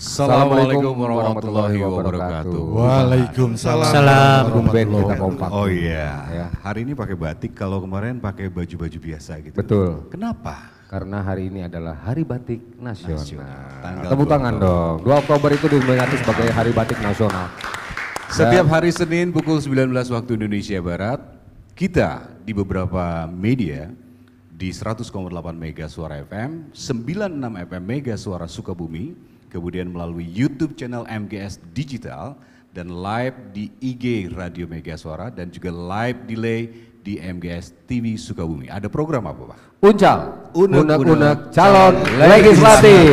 Assalamualaikum warahmatullahi wabarakatuh. Waalaikumsalam. Kita kompak. Oh iya, hari ini pakai batik, kalau kemarin pakai baju-baju biasa gitu. Betul. Kenapa? Karena hari ini adalah Hari Batik Nasional. Tepuk tangan dong. 2 Oktober itu diperingati sebagai Hari Batik Nasional. Setiap hari Senin pukul 19 waktu Indonesia Barat, kita di beberapa media di 100,8 Mega Suara FM, 96 FM Mega Suara Sukabumi, kemudian melalui YouTube channel MGS Digital dan live di IG Radio Mega Suara dan juga live delay di MGS TV Sukabumi. Ada program apa, Pak? Uncal, Unek-unek calon legislatif.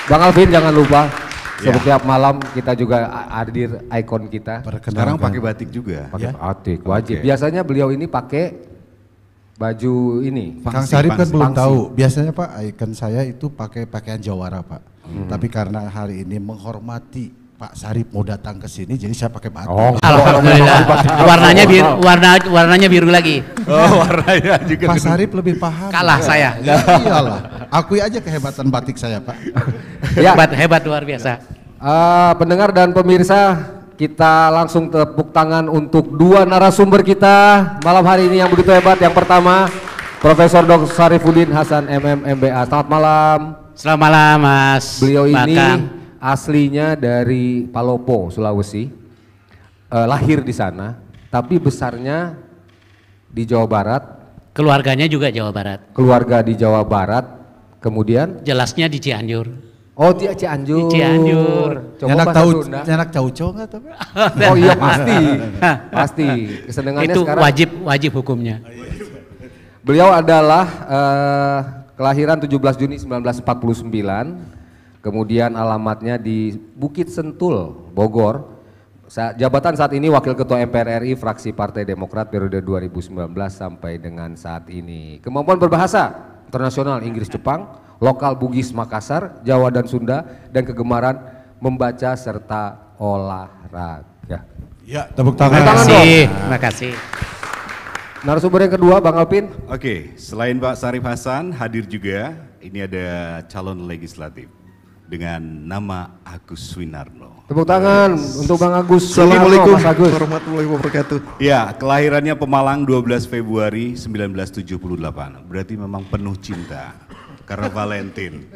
Bang Alvin jangan lupa, setiap malam kita juga hadir ikon kita. Sekarang pakai batik juga. Pakai batik, wajib. Biasanya beliau ini pakai baju ini. Kang Sarip kan belum tahu. Biasanya Pak, ikon saya itu pakai pakaian Jawara Pak. Tapi karena hari ini menghormati Pak Sarip mau datang ke sini, jadi saya pakai batik. Oh, alhamdulillah. Warnanya biru lagi. Oh, warnanya juga. Pak Sarip lebih paham. Kalah saya. Ya, iyalah. Akui aja kehebatan batik saya Pak. Hebat luar biasa. Pendengar dan pemirsa, kita langsung tepuk tangan untuk 2 narasumber kita malam hari ini yang begitu hebat. Yang pertama, Profesor Dr. Sarifuddin Hasan MM MBA. Selamat malam. Selamat malam Mas. Beliau ini Bakang. aslinya dari Palopo, Sulawesi. Lahir di sana, tapi besarnya di Jawa Barat. Keluarganya juga Jawa Barat. Keluarga di Jawa Barat, kemudian Jelasnya di Cianjur. oh Cianjur. Di Cianjur. Coba Nyanak bahasa tahu, Sunda. nyanak cauco nggak tapi? Oh iya pasti, pasti. Kesenangannya Itu sekarang. wajib hukumnya. Beliau adalah kelahiran 17 Juni 1949, kemudian alamatnya di Bukit Sentul, Bogor. Jabatan saat ini Wakil Ketua MPR RI fraksi Partai Demokrat periode 2019 sampai dengan saat ini. Kemampuan berbahasa internasional Inggris Jepang, lokal Bugis Makassar, Jawa dan Sunda, dan kegemaran membaca serta olahraga. Ya, tepuk tangan. Terima kasih. Narasumber yang kedua Bang Alvin. Oke, selain Pak Sarip Hasan hadir juga, ini ada calon legislatif dengan nama Agus Winarno. Tepuk tangan untuk Bang Agus. Assalamualaikum Mas Agus. warahmatullahi wabarakatuh. Ya, kelahirannya Pemalang 12 Februari 1978. Berarti memang penuh cinta karena Valentine.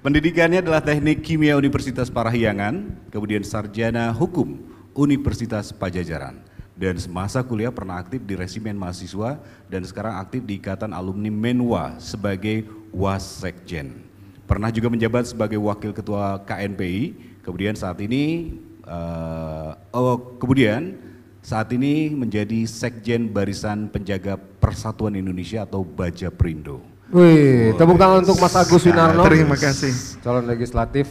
Pendidikannya adalah Teknik Kimia Universitas Parahyangan, kemudian Sarjana Hukum Universitas Pajajaran. Dan semasa kuliah pernah aktif di Resimen Mahasiswa dan sekarang aktif di Ikatan Alumni Menwa sebagai Wasekjen. Pernah juga menjabat sebagai Wakil Ketua KNPI, kemudian saat ini menjadi Sekjen Barisan Penjaga Persatuan Indonesia atau Bajaprindo. Wih, tepuk tangan untuk Mas Agus Winarno. Terima kasih. Calon legislatif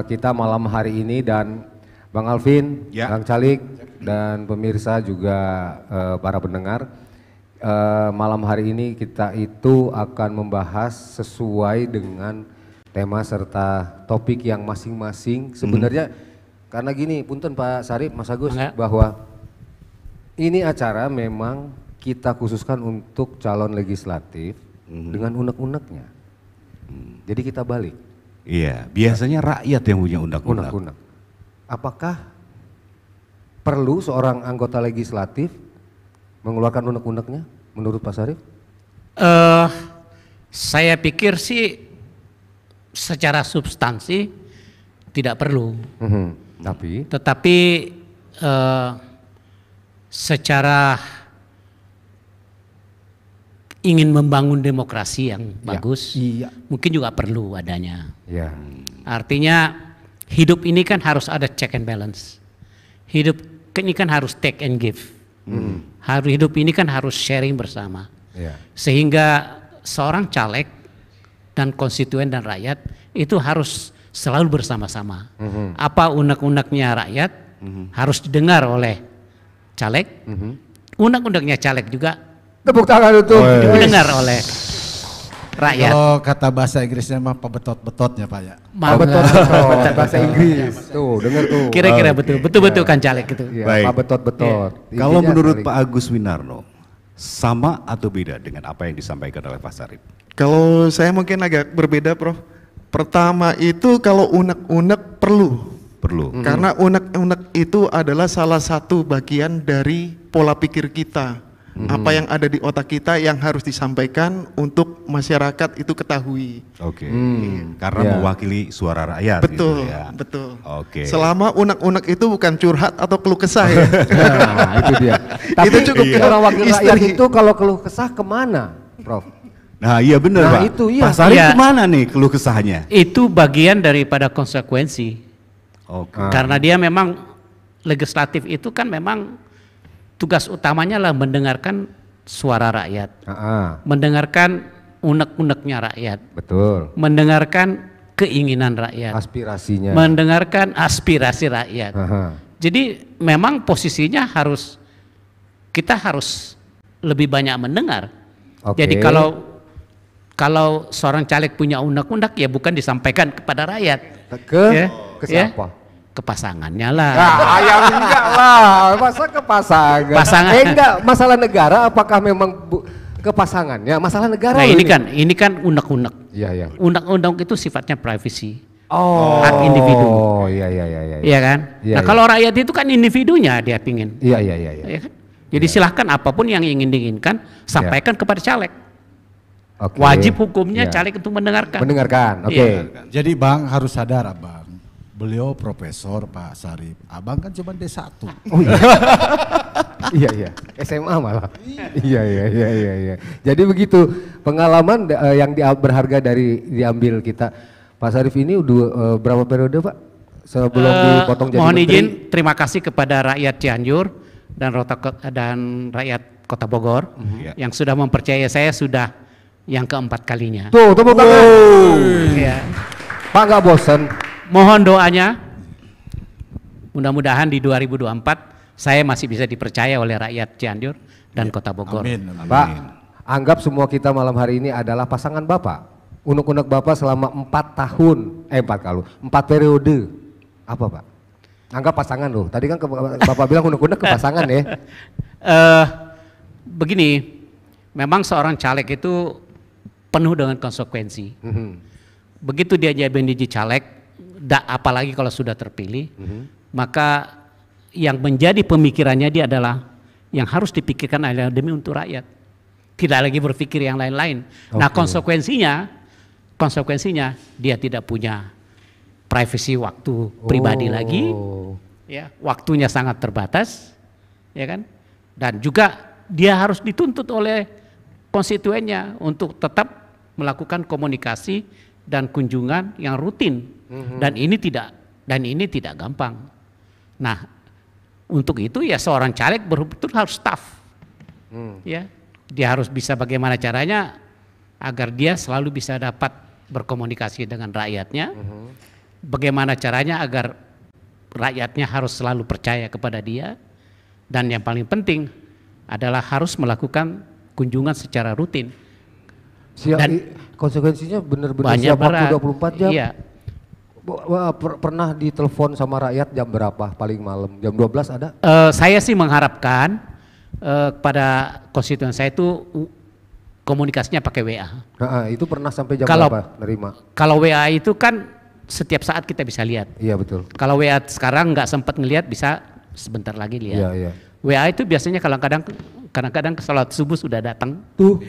kita malam hari ini, dan Bang Alvin, Bang Calik, dan pemirsa juga para pendengar. Malam hari ini kita itu akan membahas sesuai dengan tema serta topik yang masing-masing. Sebenarnya karena gini, punten Pak Sarip, Mas Agus, bahwa ini acara memang kita khususkan untuk calon legislatif dengan unek-uneknya. Jadi kita balik. Iya, biasanya rakyat yang punya undang-undang. Unek-unek. Apakah perlu seorang anggota legislatif mengeluarkan unek-uneknya menurut Pak Sarip? Saya pikir sih secara substansi tidak perlu. Tapi secara ingin membangun demokrasi yang bagus, mungkin juga perlu adanya. Ya. Artinya hidup ini kan harus ada check and balance. Hidup ini kan harus take and give. Hidup ini kan harus sharing bersama. Sehingga seorang caleg dan konstituen dan rakyat itu harus selalu bersama-sama. Apa unek-uneknya rakyat harus didengar oleh caleg. Unek-uneknya caleg juga tepuk tangan untuk didengar oleh rakyat. Kalau kata bahasa Inggrisnya mah pebetot-betotnya Pak ya. Betot-betot bahasa Inggris. Tuh, dengar tuh. Kira-kira betul kan caleg gitu. Baik. Pak betot-betot. Kalau menurut Pak Agus Winarno, sama atau beda dengan apa yang disampaikan oleh Pak Sarip? Kalau saya mungkin agak berbeda, Prof. Pertama itu kalau unek-unek perlu. Karena unek-unek itu adalah salah satu bagian dari pola pikir kita. Apa yang ada di otak kita yang harus disampaikan untuk masyarakat itu ketahui. Karena mewakili suara rakyat. Betul, gitu ya. betul. Selama unek-unek itu bukan curhat atau keluh kesah ya. Nah, itu dia. Tapi itu cukup orang wakil rakyat itu kalau keluh kesah kemana, Prof? Nah iya benar Pak. Itu iya. Pak Sarip kemana nih keluh kesahnya? Itu bagian daripada konsekuensi. Karena dia memang legislatif itu kan memang tugas utamanya lah mendengarkan suara rakyat, mendengarkan unek-uneknya rakyat, betul, mendengarkan keinginan rakyat, aspirasinya, mendengarkan aspirasi rakyat. Jadi memang posisinya kita harus lebih banyak mendengar. Jadi kalau seorang caleg punya unek-unek ya bukan disampaikan kepada rakyat, ke siapa? Ke pasangannya lah. Ya enggak lah, masa ke pasangan? Enggak, masalah negara apakah memang ke pasangannya? Masalah negara. Nah ini kan unek-unek. Iya. Unek-unek itu sifatnya privacy. Hak individu. Iya. Iya kan? Nah kalau rakyat itu kan individunya dia pingin. Iya. Ya kan? Jadi silahkan apapun yang ingin diinginkan sampaikan kepada caleg. Wajib hukumnya caleg untuk mendengarkan. Jadi Bang harus sadar Abang. Beliau profesor Pak Sarip, Abang kan cuma D1. Iya, SMA malah. Iya. Jadi begitu pengalaman yang berharga diambil kita. Pak Sarip ini udah berapa periode Pak? Sebelum dipotong jadi mohon menteri? Izin, terima kasih kepada rakyat Cianjur dan rakyat Kota Bogor yang sudah mempercayai saya sudah yang keempat kalinya. Tuh, tepuk tangan. Ya. Pak nggak bosan. Mohon doanya, mudah-mudahan di 2024 saya masih bisa dipercaya oleh rakyat Cianjur dan Kota Bogor. Amin. Pak, anggap semua kita malam hari ini adalah pasangan Bapak. Unek-unek Bapak selama 4 periode. Apa Pak? Anggap pasangan loh. Tadi kan Bapak bilang unek-unek ke pasangan ya. Begini, memang seorang caleg itu penuh dengan konsekuensi. Begitu dia jadi caleg, apalagi kalau sudah terpilih, maka yang menjadi pemikirannya dia adalah yang harus dipikirkan adalah demi untuk rakyat, tidak lagi berpikir yang lain-lain. Nah konsekuensinya dia tidak punya privasi waktu pribadi lagi, ya waktunya sangat terbatas, ya kan, dan juga dia harus dituntut oleh konstituennya untuk tetap melakukan komunikasi dan kunjungan yang rutin. Dan ini tidak gampang. Nah, untuk itu ya seorang caleg betul harus tough. Ya, dia harus bisa bagaimana caranya agar dia selalu bisa dapat berkomunikasi dengan rakyatnya. Bagaimana caranya agar rakyatnya harus selalu percaya kepada dia. Dan yang paling penting adalah harus melakukan kunjungan secara rutin. Dan konsekuensinya benar-benar siap waktu 24 jam. Iya. Pernah ditelepon sama rakyat jam berapa paling malam? Jam 12 ada? Saya sih mengharapkan pada konstituen saya itu komunikasinya pakai WA. Itu pernah sampai jam berapa nerima? Kalau WA itu kan setiap saat kita bisa lihat. Iya betul. Kalau WA sekarang nggak sempat ngelihat bisa sebentar lagi lihat. Iya. WA itu biasanya kadang-kadang salat subuh sudah datang. Tuh,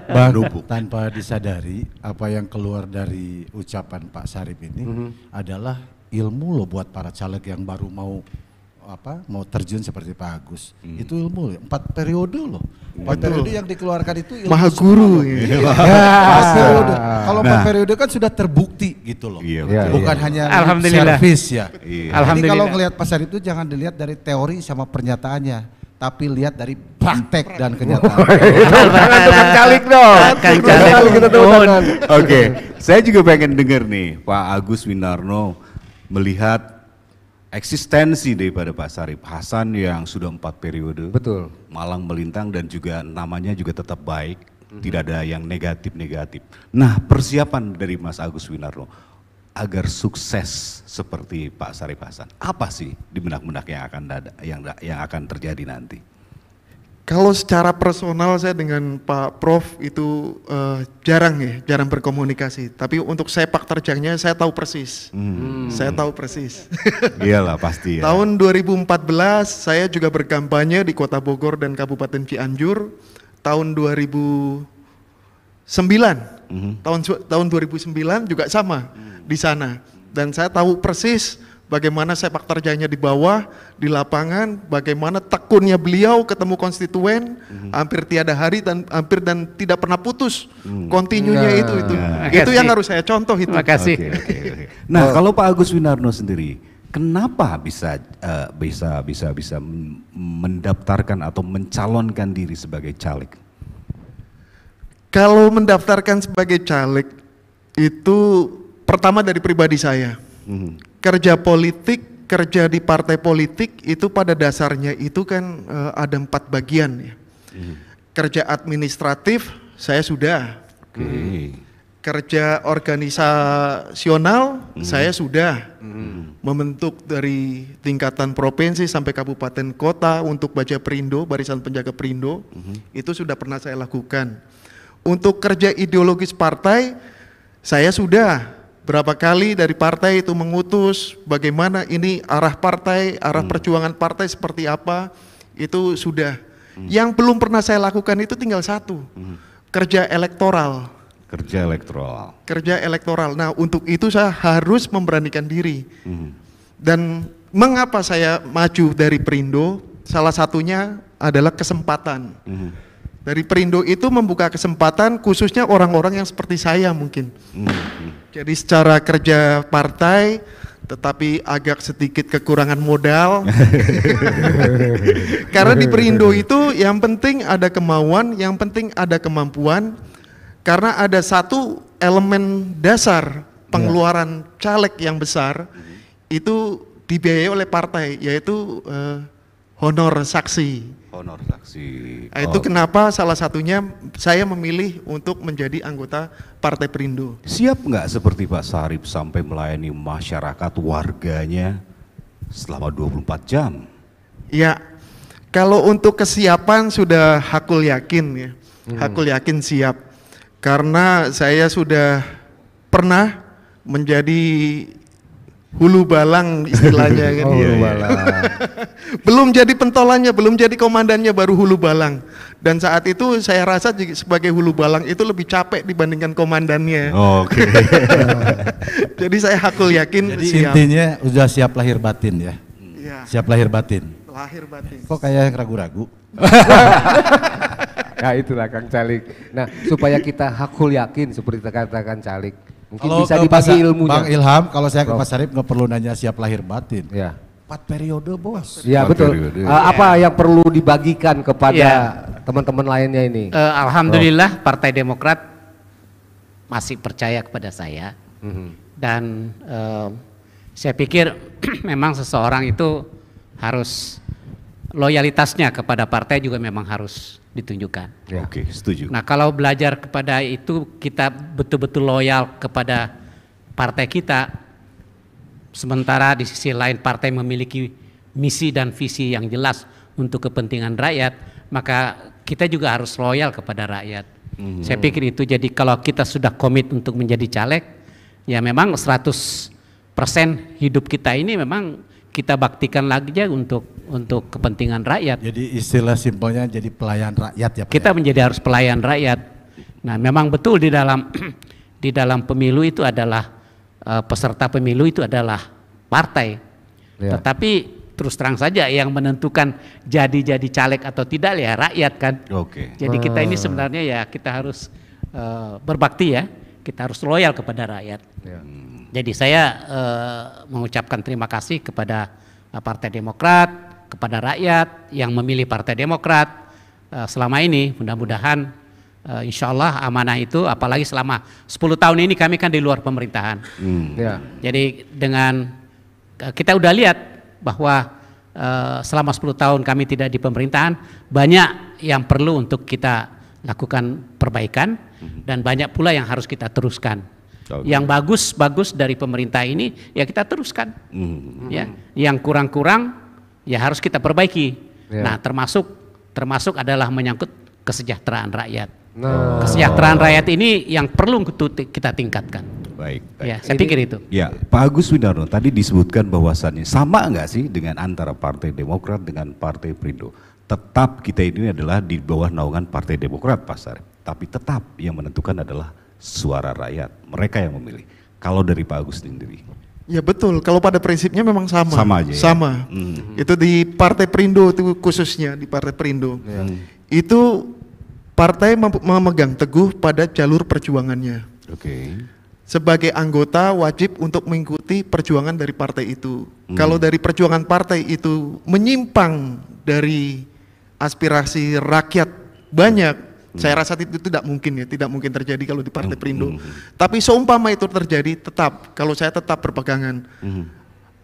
Bang, tanpa disadari apa yang keluar dari ucapan Pak Sarip ini adalah ilmu loh buat para caleg yang baru mau terjun seperti Pak Agus. Itu ilmu 4 periode loh. 4 periode yang dikeluarkan itu ilmu Maha guru. Kalau 4 periode kan sudah terbukti gitu loh. Bukan hanya servis ya. Jadi kalau ngelihat Pak Sarip itu jangan dilihat dari teori sama pernyataannya, tapi lihat dari praktek dan kenyataan. Tukang caleg dong. Oke, saya juga pengen dengar nih Pak Agus Winarno melihat eksistensi daripada Pak Sarip Hasan yang sudah 4 periode, betul, malang melintang dan juga namanya juga tetap baik, tidak ada yang negatif-negatif. Nah, persiapan dari Mas Agus Winarno agar sukses seperti Pak Sarip Hasan, apa sih di benak-benak yang akan terjadi nanti? Kalau secara personal saya dengan Pak Prof itu jarang berkomunikasi. Tapi untuk sepak terjangnya saya tahu persis. Saya tahu persis. Iyalah pasti ya. Tahun 2014 saya juga berkampanye di Kota Bogor dan Kabupaten Cianjur. Tahun 2009, tahun 2009 juga sama di sana. Dan saya tahu persis bagaimana sepak terjangnya di bawah, di lapangan, bagaimana tekunnya beliau ketemu konstituen, hampir tiada hari dan hampir dan tidak pernah putus, kontinunya itu. Itu yang harus saya contoh itu. Terima kasih. Okay. Nah, kalau Pak Agus Winarno sendiri, kenapa bisa mendaftarkan atau mencalonkan diri sebagai caleg? Kalau mendaftarkan sebagai caleg itu pertama dari pribadi saya. Kerja politik, kerja di partai politik itu pada dasarnya itu kan ada 4 bagian ya. Kerja administratif saya sudah. Kerja organisasional saya sudah. Membentuk dari tingkatan provinsi sampai kabupaten kota untuk Baja Perindo, Barisan Penjaga Perindo, itu sudah pernah saya lakukan. Untuk kerja ideologis partai saya sudah. Berapa kali dari partai itu mengutus bagaimana ini arah partai, arah perjuangan partai seperti apa, itu sudah. Yang belum pernah saya lakukan itu tinggal satu, kerja elektoral. Kerja elektoral. Nah, untuk itu saya harus memberanikan diri. Dan mengapa saya maju dari Perindo? Salah satunya adalah kesempatan. Dari Perindo itu membuka kesempatan khususnya orang-orang yang seperti saya mungkin. Jadi secara kerja partai tetapi agak sedikit kekurangan modal. Karena di Perindo itu yang penting ada kemauan, yang penting ada kemampuan. Karena ada satu elemen dasar pengeluaran caleg yang besar itu dibiayai oleh partai, yaitu honor saksi. Nah, itu kenapa salah satunya saya memilih untuk menjadi anggota Partai Perindo. Siap nggak seperti Pak Sarip sampai melayani masyarakat warganya selama 24 jam? Ya, kalau untuk kesiapan sudah hakul yakin ya, hakul yakin siap. Karena saya sudah pernah menjadi hulu balang istilahnya kan. Belum jadi pentolannya, belum jadi komandannya, baru hulu balang. Dan saat itu saya rasa sebagai hulu balang itu lebih capek dibandingkan komandannya. Jadi saya hakul yakin. Jadi siap. Intinya udah siap lahir batin ya. Siap lahir batin. Lahir batin. Kok kayak ragu-ragu? Ya itulah Kang Calik. Nah, supaya kita hakul yakin seperti katakan Calik. Mungkin kalau bisa dibagi ilmunya. Bang Ilham, kalau saya ke Pak Sarip nggak perlu nanya siap lahir batin. Ya. 4 periode bos. Ya betul. Apa yang perlu dibagikan kepada teman-teman lainnya ini? Alhamdulillah Partai Demokrat masih percaya kepada saya. Dan saya pikir memang seseorang itu harus loyalitasnya kepada partai juga memang harus ditunjukkan. Oke, setuju. Nah, kalau belajar kepada itu kita betul-betul loyal kepada partai kita, sementara di sisi lain partai memiliki misi dan visi yang jelas untuk kepentingan rakyat, maka kita juga harus loyal kepada rakyat. Saya pikir itu. Jadi kalau kita sudah komit untuk menjadi caleg, ya memang 100% hidup kita ini memang kita baktikan lagi aja untuk kepentingan rakyat. Jadi istilah simpelnya jadi pelayan rakyat ya Pak. Kita menjadi harus pelayan rakyat. Nah, memang betul di dalam di dalam pemilu itu adalah peserta pemilu itu adalah partai. Tetapi terus terang saja yang menentukan jadi caleg atau tidak ya rakyat kan. Jadi kita ini sebenarnya ya kita harus berbakti ya. Kita harus loyal kepada rakyat. Jadi saya mengucapkan terima kasih kepada Partai Demokrat, kepada rakyat yang memilih Partai Demokrat selama ini. Mudah-mudahan insya Allah amanah itu, apalagi selama 10 tahun ini kami kan di luar pemerintahan. Jadi dengan kita udah lihat bahwa selama 10 tahun kami tidak di pemerintahan, banyak yang perlu untuk kita lakukan perbaikan dan banyak pula yang harus kita teruskan. Yang bagus dari pemerintah ini ya kita teruskan. Ya, yang kurang-kurang ya harus kita perbaiki. Nah, termasuk termasuk adalah menyangkut kesejahteraan rakyat. Nah. Kesejahteraan rakyat ini yang perlu kita tingkatkan. Baik. Ya, saya pikir itu. Ya, Pak Agus Winarno tadi disebutkan bahwasannya sama nggak sih dengan antara Partai Demokrat dengan Partai Perindo? Tetap kita ini adalah di bawah naungan Partai Demokrat, Pak Sarip. Tapi tetap yang menentukan adalah suara rakyat, mereka yang memilih. Kalau dari Pak Agus sendiri? Ya betul, kalau pada prinsipnya memang sama. Sama aja. Sama. Ya? Itu di Partai Perindo itu khususnya di Partai Perindo. Itu partai memegang teguh pada jalur perjuangannya. Oke. Sebagai anggota wajib untuk mengikuti perjuangan dari partai itu. Kalau dari perjuangan partai itu menyimpang dari aspirasi rakyat banyak, saya rasa itu tidak mungkin ya, tidak mungkin terjadi kalau di Partai Perindo. Tapi seumpama itu terjadi, tetap, kalau saya tetap berpegangan,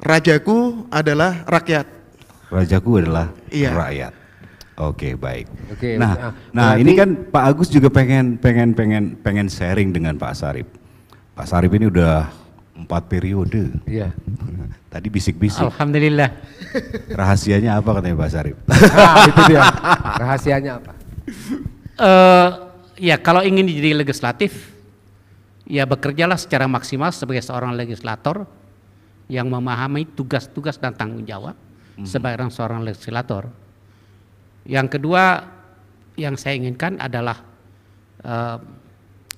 rajaku adalah rakyat. Rajaku adalah Iya. rakyat. Oke, baik. Oke, Nah ini kan Pak Agus juga pengen sharing dengan Pak Sarip. Pak Sarip ini udah 4 periode. Iya. Tadi bisik-bisik. Alhamdulillah. Rahasianya apa katanya Pak Sarip? Nah, itu dia. Rahasianya apa? Ya kalau ingin jadi legislatif, ya bekerjalah secara maksimal sebagai seorang legislator yang memahami tugas-tugas dan tanggung jawab sebagai seorang legislator. Yang kedua yang saya inginkan adalah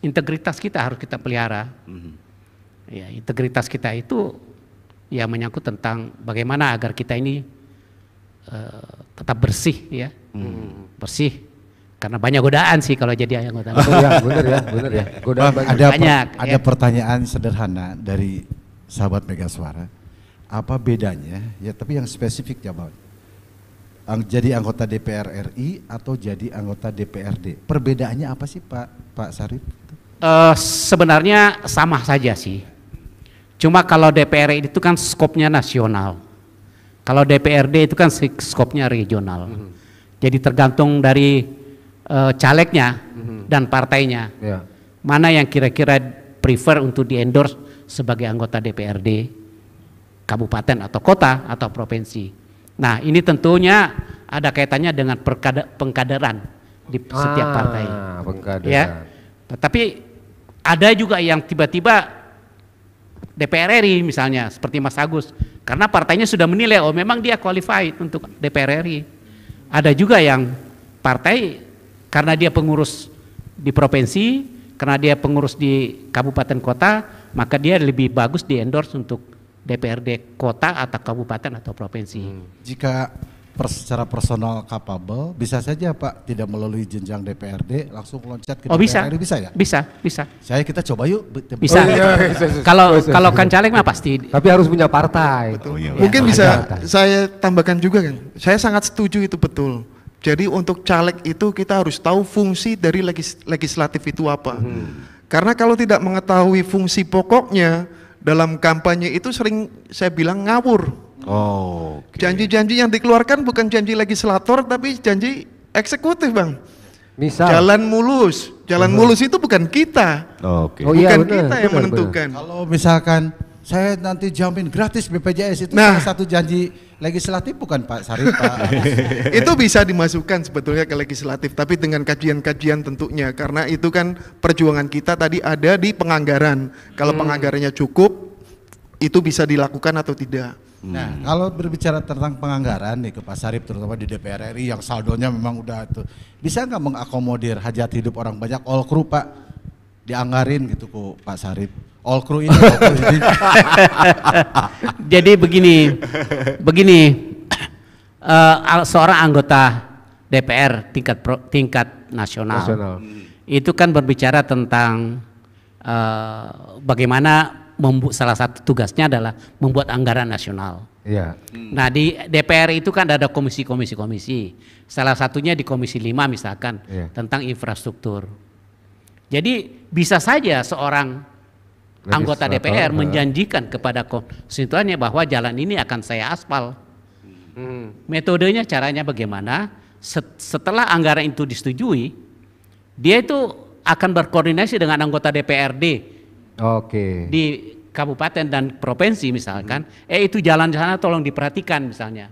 integritas kita harus kita pelihara. Ya, integritas kita itu ya menyangkut tentang bagaimana agar kita ini tetap bersih ya, bersih. Karena banyak godaan sih kalau jadi anggota. Bener ya. Godaan banyak. Ada pertanyaan sederhana dari sahabat Mega Suara. Apa bedanya? Ya tapi yang spesifik jawab. Jadi anggota DPR RI atau jadi anggota DPRD. Perbedaannya apa sih Pak Sarip? Sebenarnya sama saja sih. Cuma kalau DPR itu kan skopnya nasional. Kalau DPRD itu kan skopnya regional. Jadi tergantung dari calegnya dan partainya. Ya. Mana yang kira-kira prefer untuk di-endorse sebagai anggota DPRD kabupaten atau kota atau provinsi. Nah, ini tentunya ada kaitannya dengan pengkaderan di setiap partai. Pengkaderan. Ya. Tetapi ada juga yang tiba-tiba DPR RI misalnya seperti Mas Agus, karena partainya sudah menilai oh memang dia qualified untuk DPR RI. Ada juga yang partai karena dia pengurus di provinsi, karena dia pengurus di kabupaten kota, maka dia lebih bagus di endorse untuk DPRD kota atau kabupaten atau provinsi. Jika secara personal capable, bisa saja Pak tidak melalui jenjang DPRD langsung loncat ke DPR bisa ya? Bisa. Kita coba yuk. Bisa. Kalau kan caleg mah pasti. Tapi harus punya partai. Betul. Mungkin bisa saya tambahkan juga kan. Saya sangat setuju itu betul. Jadi untuk caleg itu kita harus tahu fungsi dari legislatif itu apa. Karena kalau tidak mengetahui fungsi pokoknya dalam kampanye itu sering saya bilang ngawur. Janji-janji yang dikeluarkan bukan janji legislator tapi janji eksekutif, Bang. Misal jalan mulus itu bukan kita. Bukan kita yang menentukan. Kalau misalkan saya nanti jamin gratis BPJS itu salah satu janji legislatif bukan Pak Sarip, Pak. Itu bisa dimasukkan sebetulnya ke legislatif, tapi dengan kajian-kajian tentunya, karena itu kan perjuangan kita tadi ada di penganggaran. Kalau penganggarannya cukup, itu bisa dilakukan atau tidak. Nah, kalau berbicara tentang penganggaran nih ke Pak Sarip, terutama di DPR RI yang saldonya memang udah itu, bisa nggak mengakomodir hajat hidup orang banyak all crew Pak, dianggarin gitu ke Pak Sarip? All crew ini. Jadi begini, seorang anggota DPR tingkat nasional. Itu kan berbicara tentang bagaimana salah satu tugasnya adalah membuat anggaran nasional. Iya. Nah di DPR itu kan ada komisi. Salah satunya di Komisi 5 misalkan tentang infrastruktur. Jadi bisa saja seorang anggota DPR menjanjikan kepada konstituennya bahwa jalan ini akan saya aspal. Metodenya caranya bagaimana? Setelah anggaran itu disetujui, dia itu akan berkoordinasi dengan anggota DPRD di kabupaten dan provinsi misalkan. Itu jalan sana tolong diperhatikan misalnya.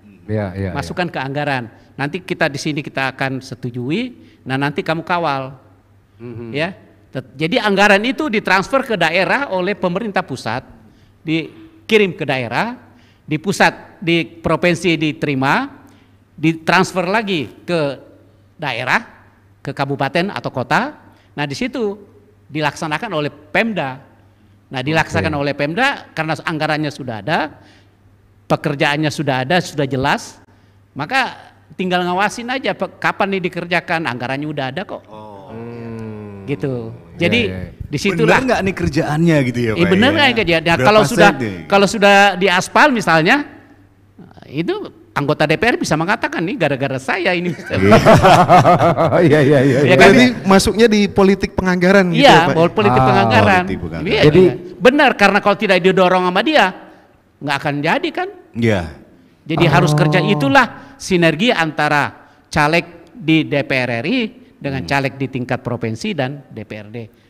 Masukkan ke anggaran. Nanti kita di sini kita akan setujui. Nah nanti kamu kawal. Ya. Jadi anggaran itu ditransfer ke daerah oleh pemerintah pusat, dikirim ke daerah, di pusat, di provinsi diterima, ditransfer lagi ke daerah, ke kabupaten atau kota. Nah di situ dilaksanakan oleh Pemda. Nah dilaksanakan oleh Pemda karena anggarannya sudah ada, pekerjaannya sudah ada, sudah jelas, maka tinggal ngawasin aja kapan nih dikerjakan, anggarannya udah ada kok. Gitu. Jadi disitulah. Benar nggak nih kerjaannya gitu ya Pak? Benar nggak kerjaannya? Kalau sudah di aspal misalnya, itu anggota DPR bisa mengatakan nih gara-gara saya ini. Iya. Ya kan? Jadi masuknya di politik penganggaran gitu ya Pak? Iya, politik penganggaran. Jadi benar, karena kalau tidak didorong sama dia, nggak akan jadi kan? Iya. Jadi harus kerja, itulah sinergi antara caleg di DPR RI dengan caleg di tingkat provinsi dan DPRD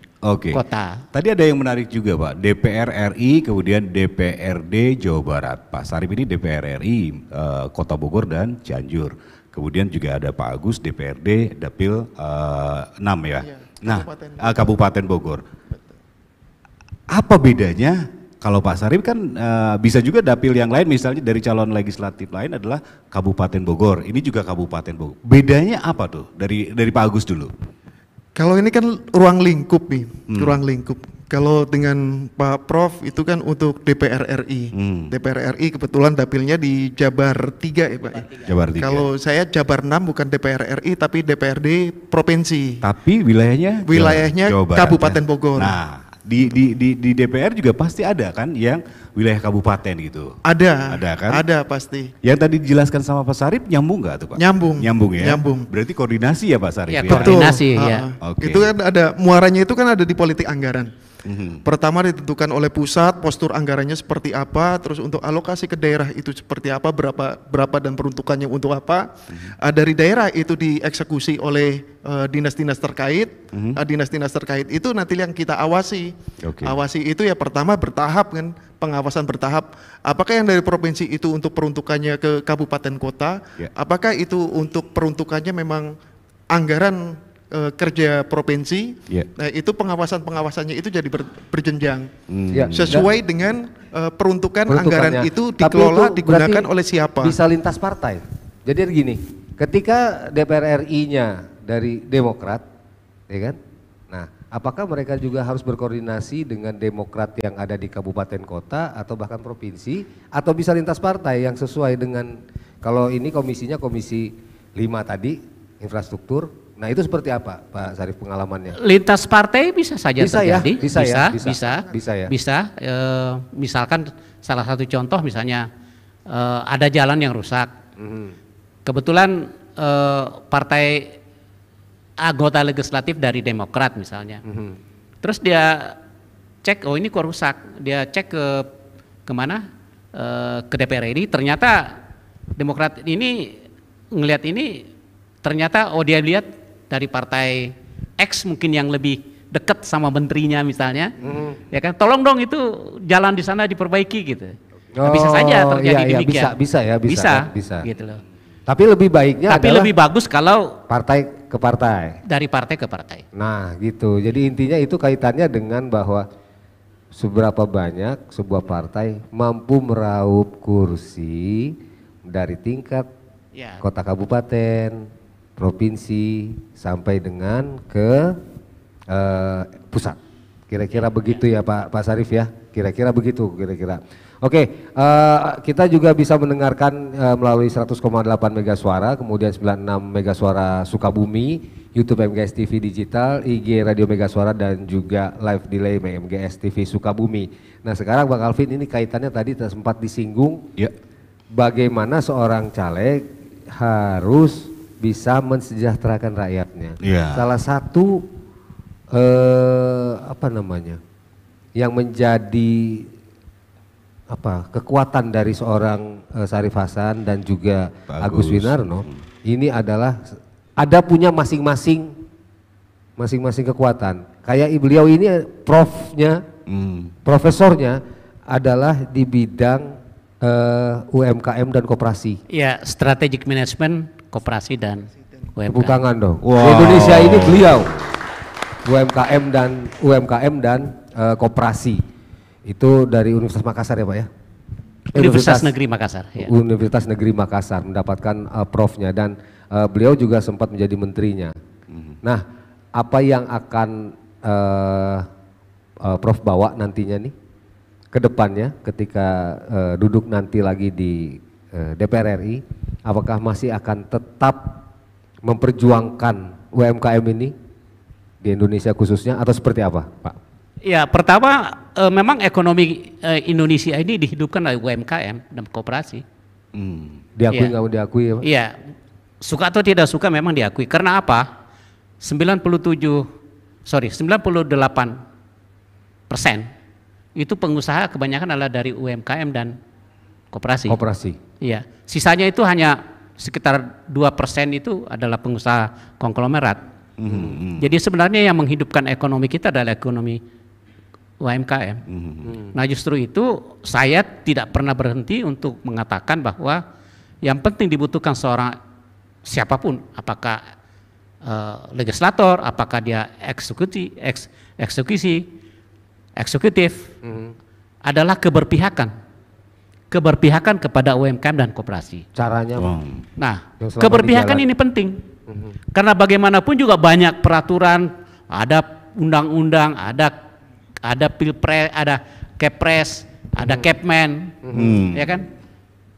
kota. Tadi ada yang menarik juga Pak, DPR RI kemudian DPRD Jawa Barat. Pak Sarip ini DPR RI Kota Bogor dan Cianjur. Kemudian juga ada Pak Agus DPRD Dapil 6 ya. Nah, Kabupaten Bogor. Apa bedanya? Kalau Pak Sarip kan bisa juga dapil yang lain, misalnya dari calon legislatif lain adalah Kabupaten Bogor. Ini juga Kabupaten Bogor. Bedanya apa tuh dari Pak Agus dulu? Kalau ini kan ruang lingkup nih, ruang lingkup. Kalau dengan Pak Prof itu kan untuk DPR RI. DPR RI kebetulan dapilnya di Jabar 3 ya Pak. Jabar 3. Kalau saya Jabar 6 bukan DPR RI tapi DPRD provinsi. Tapi wilayahnya Jawa Barat, Kabupaten Bogor. Nah, di DPR juga pasti ada kan yang wilayah kabupaten gitu. Ada kan? Ada pasti. Yang tadi dijelaskan sama Pak Sarip nyambung nggak tuh Pak? Nyambung ya. Nyambung. Berarti koordinasi ya Pak Sarip? Ya, koordinasi ya. Okay. Itu kan ada muaranya, itu kan ada di politik anggaran. Pertama ditentukan oleh pusat, postur anggarannya seperti apa, terus untuk alokasi ke daerah itu seperti apa, berapa dan peruntukannya untuk apa. Dari daerah itu dieksekusi oleh dinas-dinas terkait. Dinas-dinas terkait itu nanti yang kita awasi. Awasi itu ya pertama bertahap kan, pengawasan bertahap. Apakah yang dari provinsi itu untuk peruntukannya ke kabupaten kota? Apakah itu untuk peruntukannya memang anggaran kerja provinsi? Nah itu pengawasannya itu jadi berjenjang sesuai dengan peruntukan anggaran itu dikelola, digunakan oleh siapa. Bisa lintas partai. Jadi gini, ketika DPR RI-nya dari Demokrat, ya kan? Nah, apakah mereka juga harus berkoordinasi dengan Demokrat yang ada di kabupaten kota atau bahkan provinsi, atau bisa lintas partai yang sesuai dengan, kalau ini komisinya komisi 5 tadi, infrastruktur. Nah itu seperti apa Pak Sarif pengalamannya? Lintas partai bisa saja terjadi. Bisa. Misalkan salah satu contoh misalnya ada jalan yang rusak. Kebetulan partai anggota legislatif dari Demokrat misalnya. Terus dia cek, oh ini kok rusak. Dia cek ke mana? Ke DPR ini, ternyata Demokrat ini ngelihat ini, ternyata dia lihat dari partai X mungkin yang lebih dekat sama menterinya misalnya, ya kan, tolong dong itu jalan di sana diperbaiki gitu. Bisa saja terjadi demikian. Bisa. Gitu loh. Tapi lebih baiknya lebih bagus kalau partai ke partai. Dari partai ke partai. Nah gitu, jadi intinya itu kaitannya dengan bahwa seberapa banyak sebuah partai mampu meraup kursi dari tingkat kota kabupaten, provinsi sampai dengan ke pusat. Kira-kira begitu ya Pak Sarif ya. Kira-kira begitu kira-kira. Oke, kita juga bisa mendengarkan melalui 100,8 Mega Suara, kemudian 96 Mega Suara Sukabumi, YouTube MGS TV Digital, IG Radio Mega Suara dan juga live delay MGS TV Sukabumi. Nah sekarang Bang Alvin, ini kaitannya tadi sempat disinggung, bagaimana seorang caleg harus bisa mensejahterakan rakyatnya. Salah satu yang menjadi kekuatan dari seorang Sarif Hasan dan juga Agus Winarno ini adalah ada punya masing-masing kekuatan. Kayak beliau ini profesornya adalah di bidang UMKM dan koperasi. Ya, strategic management, koperasi dan UMKM. Tepuk tangan dong. Wow. Di Indonesia ini beliau UMKM dan koperasi. Itu dari Universitas Makassar ya Pak ya? Universitas Negeri Makassar. Ya. Universitas Negeri Makassar mendapatkan profnya dan beliau juga sempat menjadi menterinya. Nah, apa yang akan Prof bawa nantinya nih ke depannya ketika duduk nanti lagi di DPR RI, apakah masih akan tetap memperjuangkan UMKM ini di Indonesia khususnya atau seperti apa, Pak? Ya, pertama memang ekonomi Indonesia ini dihidupkan oleh UMKM dan koperasi. Diakui nggak mau diakui ya Pak? Iya, suka atau tidak suka memang diakui. Karena apa? 98% itu pengusaha kebanyakan adalah dari UMKM dan koperasi. Koperasi. Iya, sisanya itu hanya sekitar 2% itu adalah pengusaha konglomerat. Jadi sebenarnya yang menghidupkan ekonomi kita adalah ekonomi UMKM. Nah justru itu saya tidak pernah berhenti untuk mengatakan bahwa yang penting dibutuhkan seorang siapapun, apakah legislator, apakah dia eksekutif, adalah keberpihakan kepada UMKM dan koperasi. Caranya? Nah, keberpihakan ini penting karena bagaimanapun juga banyak peraturan, ada undang-undang, ada pilpres, ada kepres, ada kepmen, ya kan?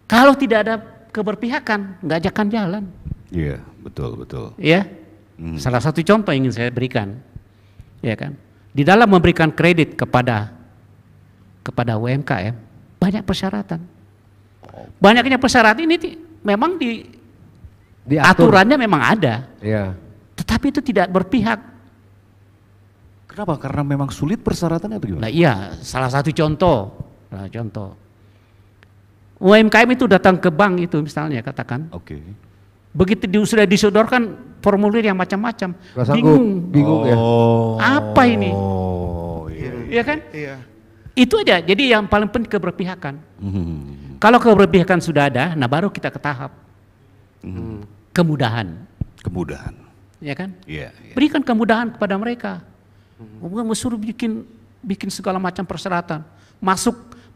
Kalau tidak ada keberpihakan, nggak akan jalan. Iya, betul. Ya, salah satu contoh ingin saya berikan, ya kan? Di dalam memberikan kredit kepada UMKM banyak persyaratan. Banyaknya persyaratan ini memang aturannya memang ada, tetapi itu tidak berpihak. Kenapa? Karena memang sulit persyaratannya atau gimana? Nah iya, salah satu contoh. UMKM itu datang ke bank itu misalnya katakan. Oke. Begitu sudah disodorkan formulir yang macam-macam, bingung ya. Apa ini? Iya kan? Iya. Itu aja. Jadi yang paling penting keberpihakan. Kalau keberpihakan sudah ada, nah baru kita ke tahap kemudahan. Ya kan? Iya. Berikan kemudahan kepada mereka. Bukan suruh bikin segala macam persyaratan.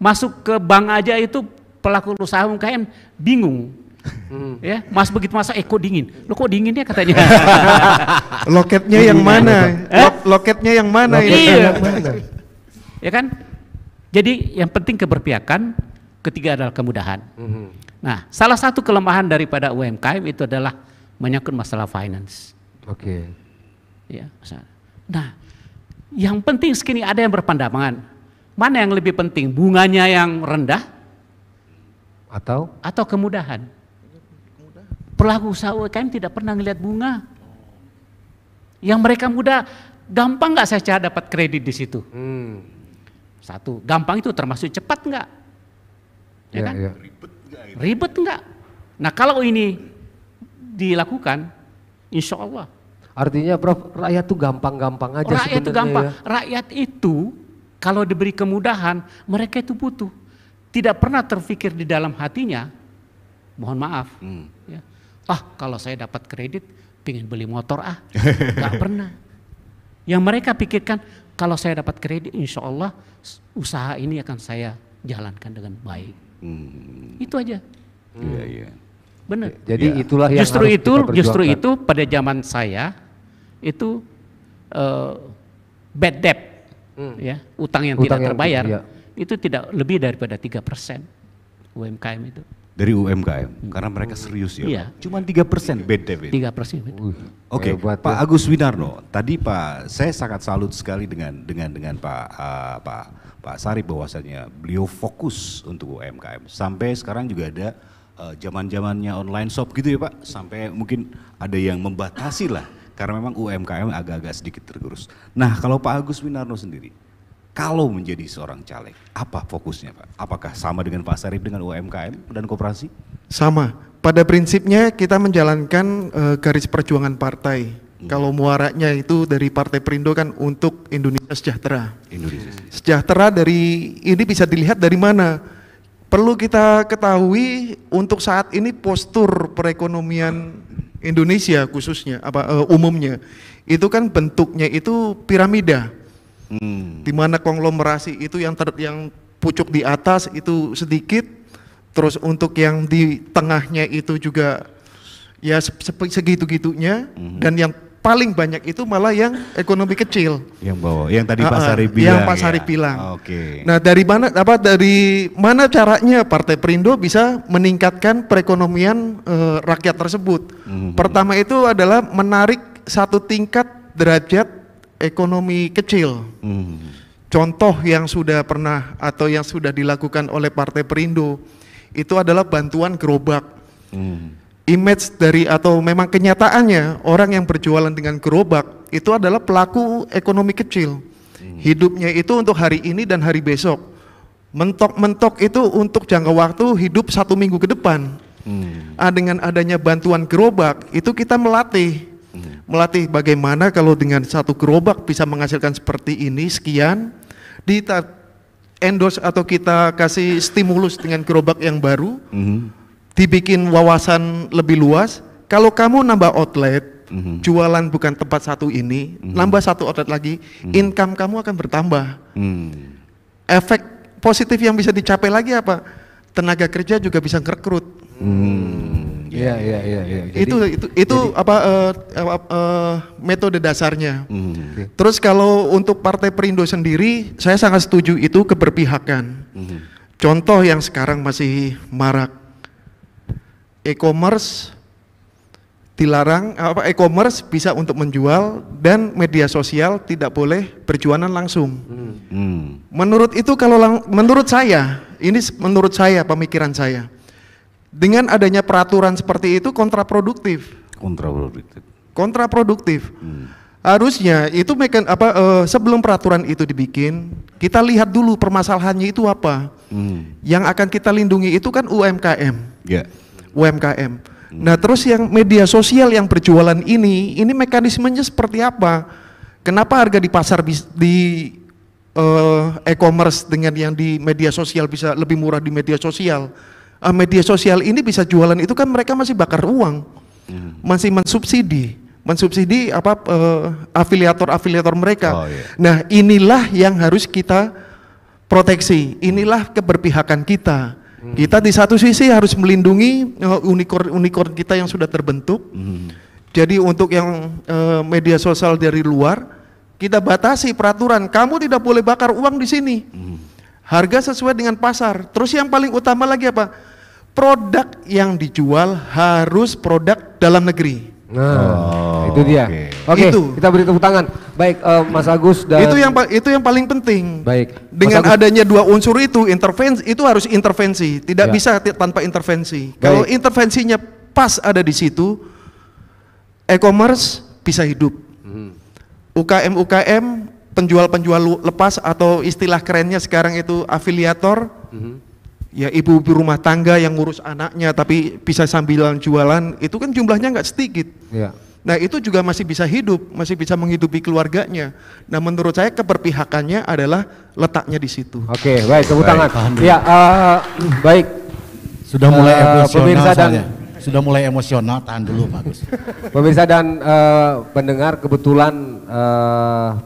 Masuk ke bank aja itu pelaku usaha UMKM bingung. Ya, begitu masuk kok dingin. Lo kok dinginnya katanya. Loketnya yang mana? Loketnya yang mana? Iya. Ya kan? Jadi yang penting keberpihakan, ketiga adalah kemudahan. Nah, salah satu kelemahan daripada UMKM itu adalah menyangkut masalah finance. Oke. Ya, nah, yang penting sekini ada yang berpandangan, mana yang lebih penting, bunganya yang rendah atau kemudahan? Pelaku usaha UMKM tidak pernah ngelihat bunga. Yang mereka mudah, gampang nggak saya dapat kredit di situ? Satu, gampang itu termasuk cepat nggak? Ya kan? Ribet nggak? Nah kalau ini dilakukan, insya Allah. Artinya Prof, rakyat tuh gampang-gampang aja sebenarnya. Rakyat itu gampang. Ya. Rakyat itu kalau diberi kemudahan, mereka itu butuh. Tidak pernah terfikir di dalam hatinya, mohon maaf. Ya. Kalau saya dapat kredit, pengen beli motor nggak pernah. Yang mereka pikirkan, kalau saya dapat kredit, insya Allah usaha ini akan saya jalankan dengan baik. Itu aja. Iya. Benar. Jadi itulah yang justru itu pada zaman saya itu bad debt, ya, utang yang tidak terbayar, itu tidak lebih daripada 3% UMKM itu. Dari UMKM, karena mereka serius ya. Iya. Cuma 3% bad debt. 3%. Oke, Pak Agus Winarno, tadi saya sangat salut sekali dengan Pak Sarip bahwasanya beliau fokus untuk UMKM. Sampai sekarang juga ada zaman-zamannya online shop gitu ya Pak, sampai mungkin ada yang membatasi lah karena memang UMKM agak-agak sedikit tergerus. Nah kalau Pak Agus Winarno sendiri, kalau menjadi seorang caleg, apa fokusnya Pak? Apakah sama dengan Pak Sarip dengan UMKM dan koperasi? Sama, pada prinsipnya kita menjalankan garis perjuangan partai. Kalau muaranya itu dari Partai Perindo kan untuk Indonesia Sejahtera. Sejahtera dari ini bisa dilihat dari mana? Perlu kita ketahui untuk saat ini postur perekonomian Indonesia khususnya umumnya itu kan bentuknya itu piramida, di mana konglomerasi itu yang pucuk di atas itu sedikit, terus untuk yang di tengahnya itu juga ya segitu-gitunya, dan yang paling banyak itu malah yang ekonomi kecil. Yang bawah, yang tadi Pak Sari bilang. Yang Pak Sari bilang. Oke. Nah, dari mana caranya Partai Perindo bisa meningkatkan perekonomian rakyat tersebut? Pertama itu adalah menarik satu tingkat derajat ekonomi kecil. Contoh yang sudah pernah atau yang sudah dilakukan oleh Partai Perindo itu adalah bantuan gerobak. Image dari atau memang kenyataannya orang yang berjualan dengan gerobak itu adalah pelaku ekonomi kecil. Hidupnya itu untuk hari ini dan hari besok. Mentok-mentok itu untuk jangka waktu hidup 1 minggu ke depan. Dengan adanya bantuan gerobak itu kita melatih bagaimana kalau dengan satu gerobak bisa menghasilkan seperti ini sekian, kita endorse atau kita kasih stimulus dengan gerobak yang baru. Dibikin wawasan lebih luas. Kalau kamu nambah outlet, jualan bukan tempat satu ini, nambah satu outlet lagi, income kamu akan bertambah. Efek positif yang bisa dicapai lagi apa? Tenaga kerja juga bisa ngerekrut. Iya. Itu metode dasarnya. Terus kalau untuk Partai Perindo sendiri, saya sangat setuju itu keberpihakan. Contoh yang sekarang masih marak, e-commerce dilarang, e-commerce bisa untuk menjual dan media sosial tidak boleh berjualan langsung. Menurut itu menurut saya, ini menurut saya, pemikiran saya, dengan adanya peraturan seperti itu kontraproduktif. Harusnya itu sebelum peraturan itu dibikin, kita lihat dulu permasalahannya itu apa. Yang akan kita lindungi itu kan UMKM. UMKM. Nah, terus yang media sosial yang berjualan ini mekanismenya seperti apa? Kenapa harga di pasar di e-commerce dengan yang di media sosial bisa lebih murah di media sosial? Media sosial ini bisa jualan itu kan mereka masih bakar uang, masih mensubsidi afiliator mereka. Nah, inilah yang harus kita proteksi, inilah keberpihakan kita. Kita di satu sisi harus melindungi unicorn kita yang sudah terbentuk. Jadi untuk yang media sosial dari luar, kita batasi peraturan. Kamu tidak boleh bakar uang di sini. Harga sesuai dengan pasar. Terus yang paling utama lagi apa? Produk yang dijual harus produk dalam negeri. Nah, itu dia. Oke, kita beri tepuk tangan. Baik, Mas Agus dan itu yang paling penting. Baik. Dengan adanya dua unsur itu, itu harus intervensi, tidak bisa tanpa intervensi. Kalau intervensinya pas ada di situ, e-commerce bisa hidup. UKM penjual lepas atau istilah kerennya sekarang itu afiliator. Ya, ibu-ibu rumah tangga yang ngurus anaknya tapi bisa sambilan jualan, itu kan jumlahnya nggak sedikit. Nah, itu juga masih bisa hidup, masih bisa menghidupi keluarganya. Nah, menurut saya keberpihakannya adalah letaknya di situ. Oke, baik, tepuk tangan. Ya, baik. Sudah mulai emosional pemirsa dan sudah mulai emosional, tahan dulu Pak Agus. Pemirsa dan pendengar, kebetulan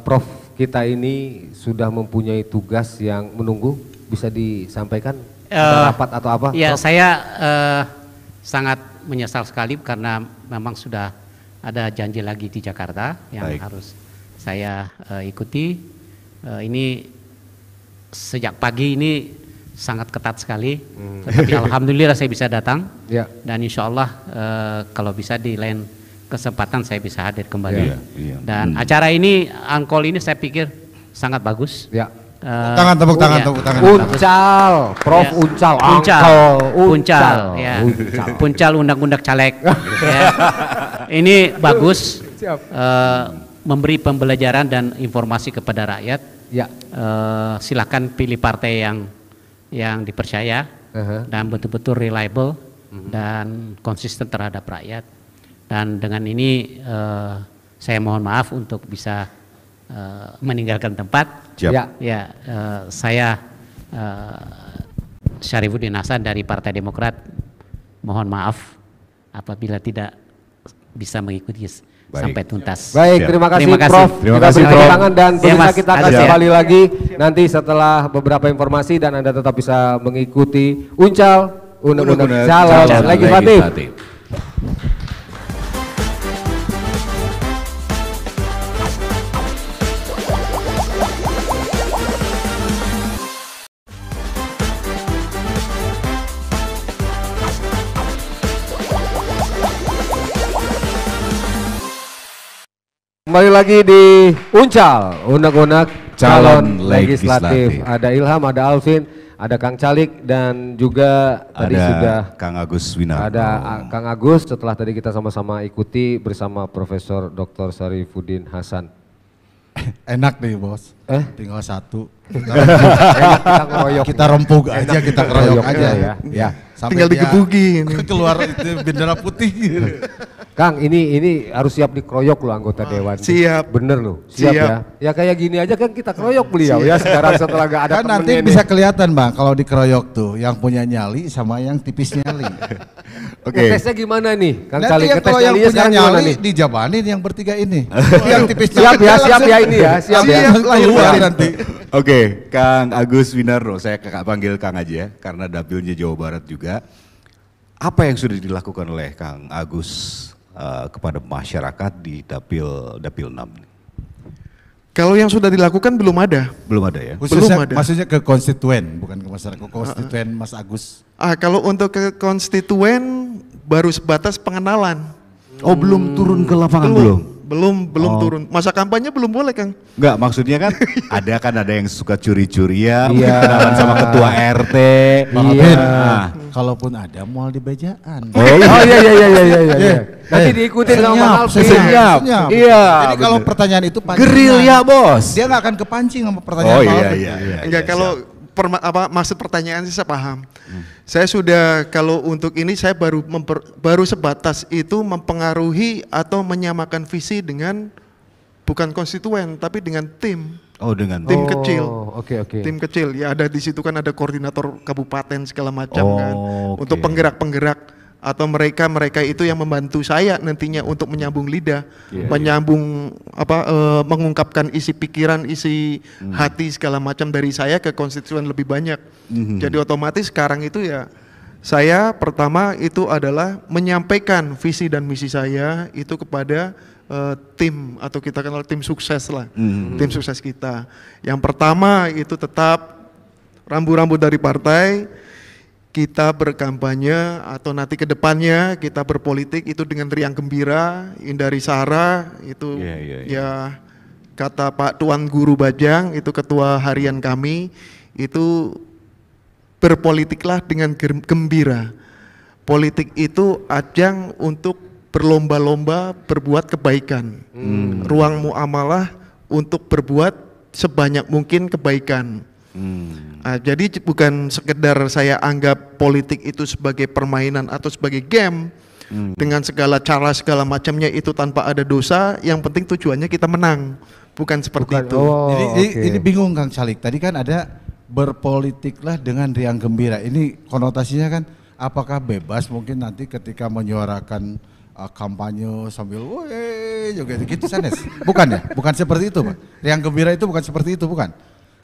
Prof kita ini sudah mempunyai tugas yang menunggu, bisa disampaikan? Rapat atau apa? Ya, saya sangat menyesal sekali karena memang sudah ada janji lagi di Jakarta yang harus saya ikuti. Ini sejak pagi ini sangat ketat sekali, tetapi alhamdulillah saya bisa datang. Dan insya Allah kalau bisa di lain kesempatan saya bisa hadir kembali. Dan acara ini, Angkol ini saya pikir sangat bagus. Tepuk tangan. Uncal, Prof. Uncal, Uncal, ya. Uncal undang-undang caleg. Ini bagus, memberi pembelajaran dan informasi kepada rakyat. Silakan pilih partai yang dipercaya dan betul-betul reliable dan konsisten terhadap rakyat. Dan dengan ini saya mohon maaf untuk bisa meninggalkan tempat. Saya Syarifuddin Hasan dari Partai Demokrat, mohon maaf apabila tidak bisa mengikuti sampai tuntas. Baik, terima kasih Prof. Terima kasih, Kita Prof. beri tangan dan pemirsa Mas. kita akan Ada. kembali lagi nanti setelah beberapa informasi dan Anda tetap bisa mengikuti Uncal Undang-Undang Calon Legislatif. Kembali lagi di Uncal Undang-Undang Calon Legislatif. Ada Ilham, ada Alvin, ada Kang Calik dan juga tadi sudah Kang Agus Winarno. ada Kang Agus. Setelah tadi kita sama-sama ikuti bersama Profesor Dr. Syarifuddin Hasan. Enak nih bos, tinggal satu. Enak kita ngeroyok. Kita rempug aja, kita keroyok aja ya. Sampai Tinggal dia digebuki ini. keluar itu bendera putih. Kang, ini harus siap dikeroyok loh anggota dewan. Siap. Bener loh, siap ya. Ya kayak gini aja kan kita keroyok beliau ya sekarang setelah gak ada Kan nanti temennya bisa nih. kelihatan bang, kalau dikeroyok tuh yang punya nyali sama yang tipis nyali. Oke. Ngetesnya gimana nih? Kang Nanti Calik, yang ngetes kalau yang nyalinya punya sekarang gimana nyali nih? dijabanin yang bertiga ini. Yang tipis Siap ya ini ya, siap ya. keluar nanti. Oke, Kang Agus Winarno, saya panggil Kang aja ya, karena dapilnya Jawa Barat juga. Apa yang sudah dilakukan oleh Kang Agus kepada masyarakat di dapil 6? Kalau yang sudah dilakukan belum ada. Belum ada ya? Khususnya Belum ada. maksudnya ke konstituen, bukan ke masyarakat, ke konstituen Mas Agus. Kalau untuk ke konstituen baru sebatas pengenalan. Oh, belum turun ke lapangan Belum turun. Masa kampanye belum boleh, Kang. Enggak, maksudnya kan ada yang suka curi-curi ya, Iya. kenalan sama ketua RT. Bang Iya. Abin, Nah. kalaupun ada mual di bejaan. Oh iya. Nanti diikutin sama Bang Alvin. Senyap. Iya, Jadi kalau bener. pertanyaan itu pancingan. Gerilya, Bos. Dia nggak akan kepancing sama pertanyaan Oh Pak iya, Alvin. iya. Enggak, kalau maksud pertanyaan sih saya paham. Saya sudah, kalau untuk ini saya baru sebatas itu mempengaruhi atau menyamakan visi dengan bukan konstituen tapi dengan tim. Oh, dengan Tim kecil. Oke. Tim kecil ya, ada di situ kan ada koordinator kabupaten segala macam Oh, kan. oke. Untuk penggerak-penggerak atau mereka itu yang membantu saya nantinya untuk menyambung lidah, menyambung mengungkapkan isi pikiran, isi hati segala macam dari saya ke konstituen lebih banyak. Jadi otomatis sekarang itu ya saya pertama itu adalah menyampaikan visi dan misi saya itu kepada tim atau kita kenal tim sukses lah, tim sukses kita. Yang pertama itu tetap rambu-rambu dari partai. Kita berkampanye atau nanti ke depannya kita berpolitik itu dengan riang gembira, hindari sara, itu ya kata Pak Tuan Guru Bajang, itu ketua harian kami, itu berpolitiklah dengan gembira. Politik itu ajang untuk berlomba-lomba berbuat kebaikan. Ruang muamalah untuk berbuat sebanyak mungkin kebaikan. Jadi bukan sekedar saya anggap politik itu sebagai permainan atau sebagai game dengan segala cara segala macamnya itu tanpa ada dosa, yang penting tujuannya kita menang, bukan seperti itu. Ini bingung Kang Calik, tadi kan ada berpolitiklah dengan riang gembira, ini konotasinya kan apakah bebas mungkin nanti ketika menyuarakan kampanye sambil woi juga gitu Sanes? Bukan ya? Bukan seperti itu Pak? Riang gembira itu bukan seperti itu bukan?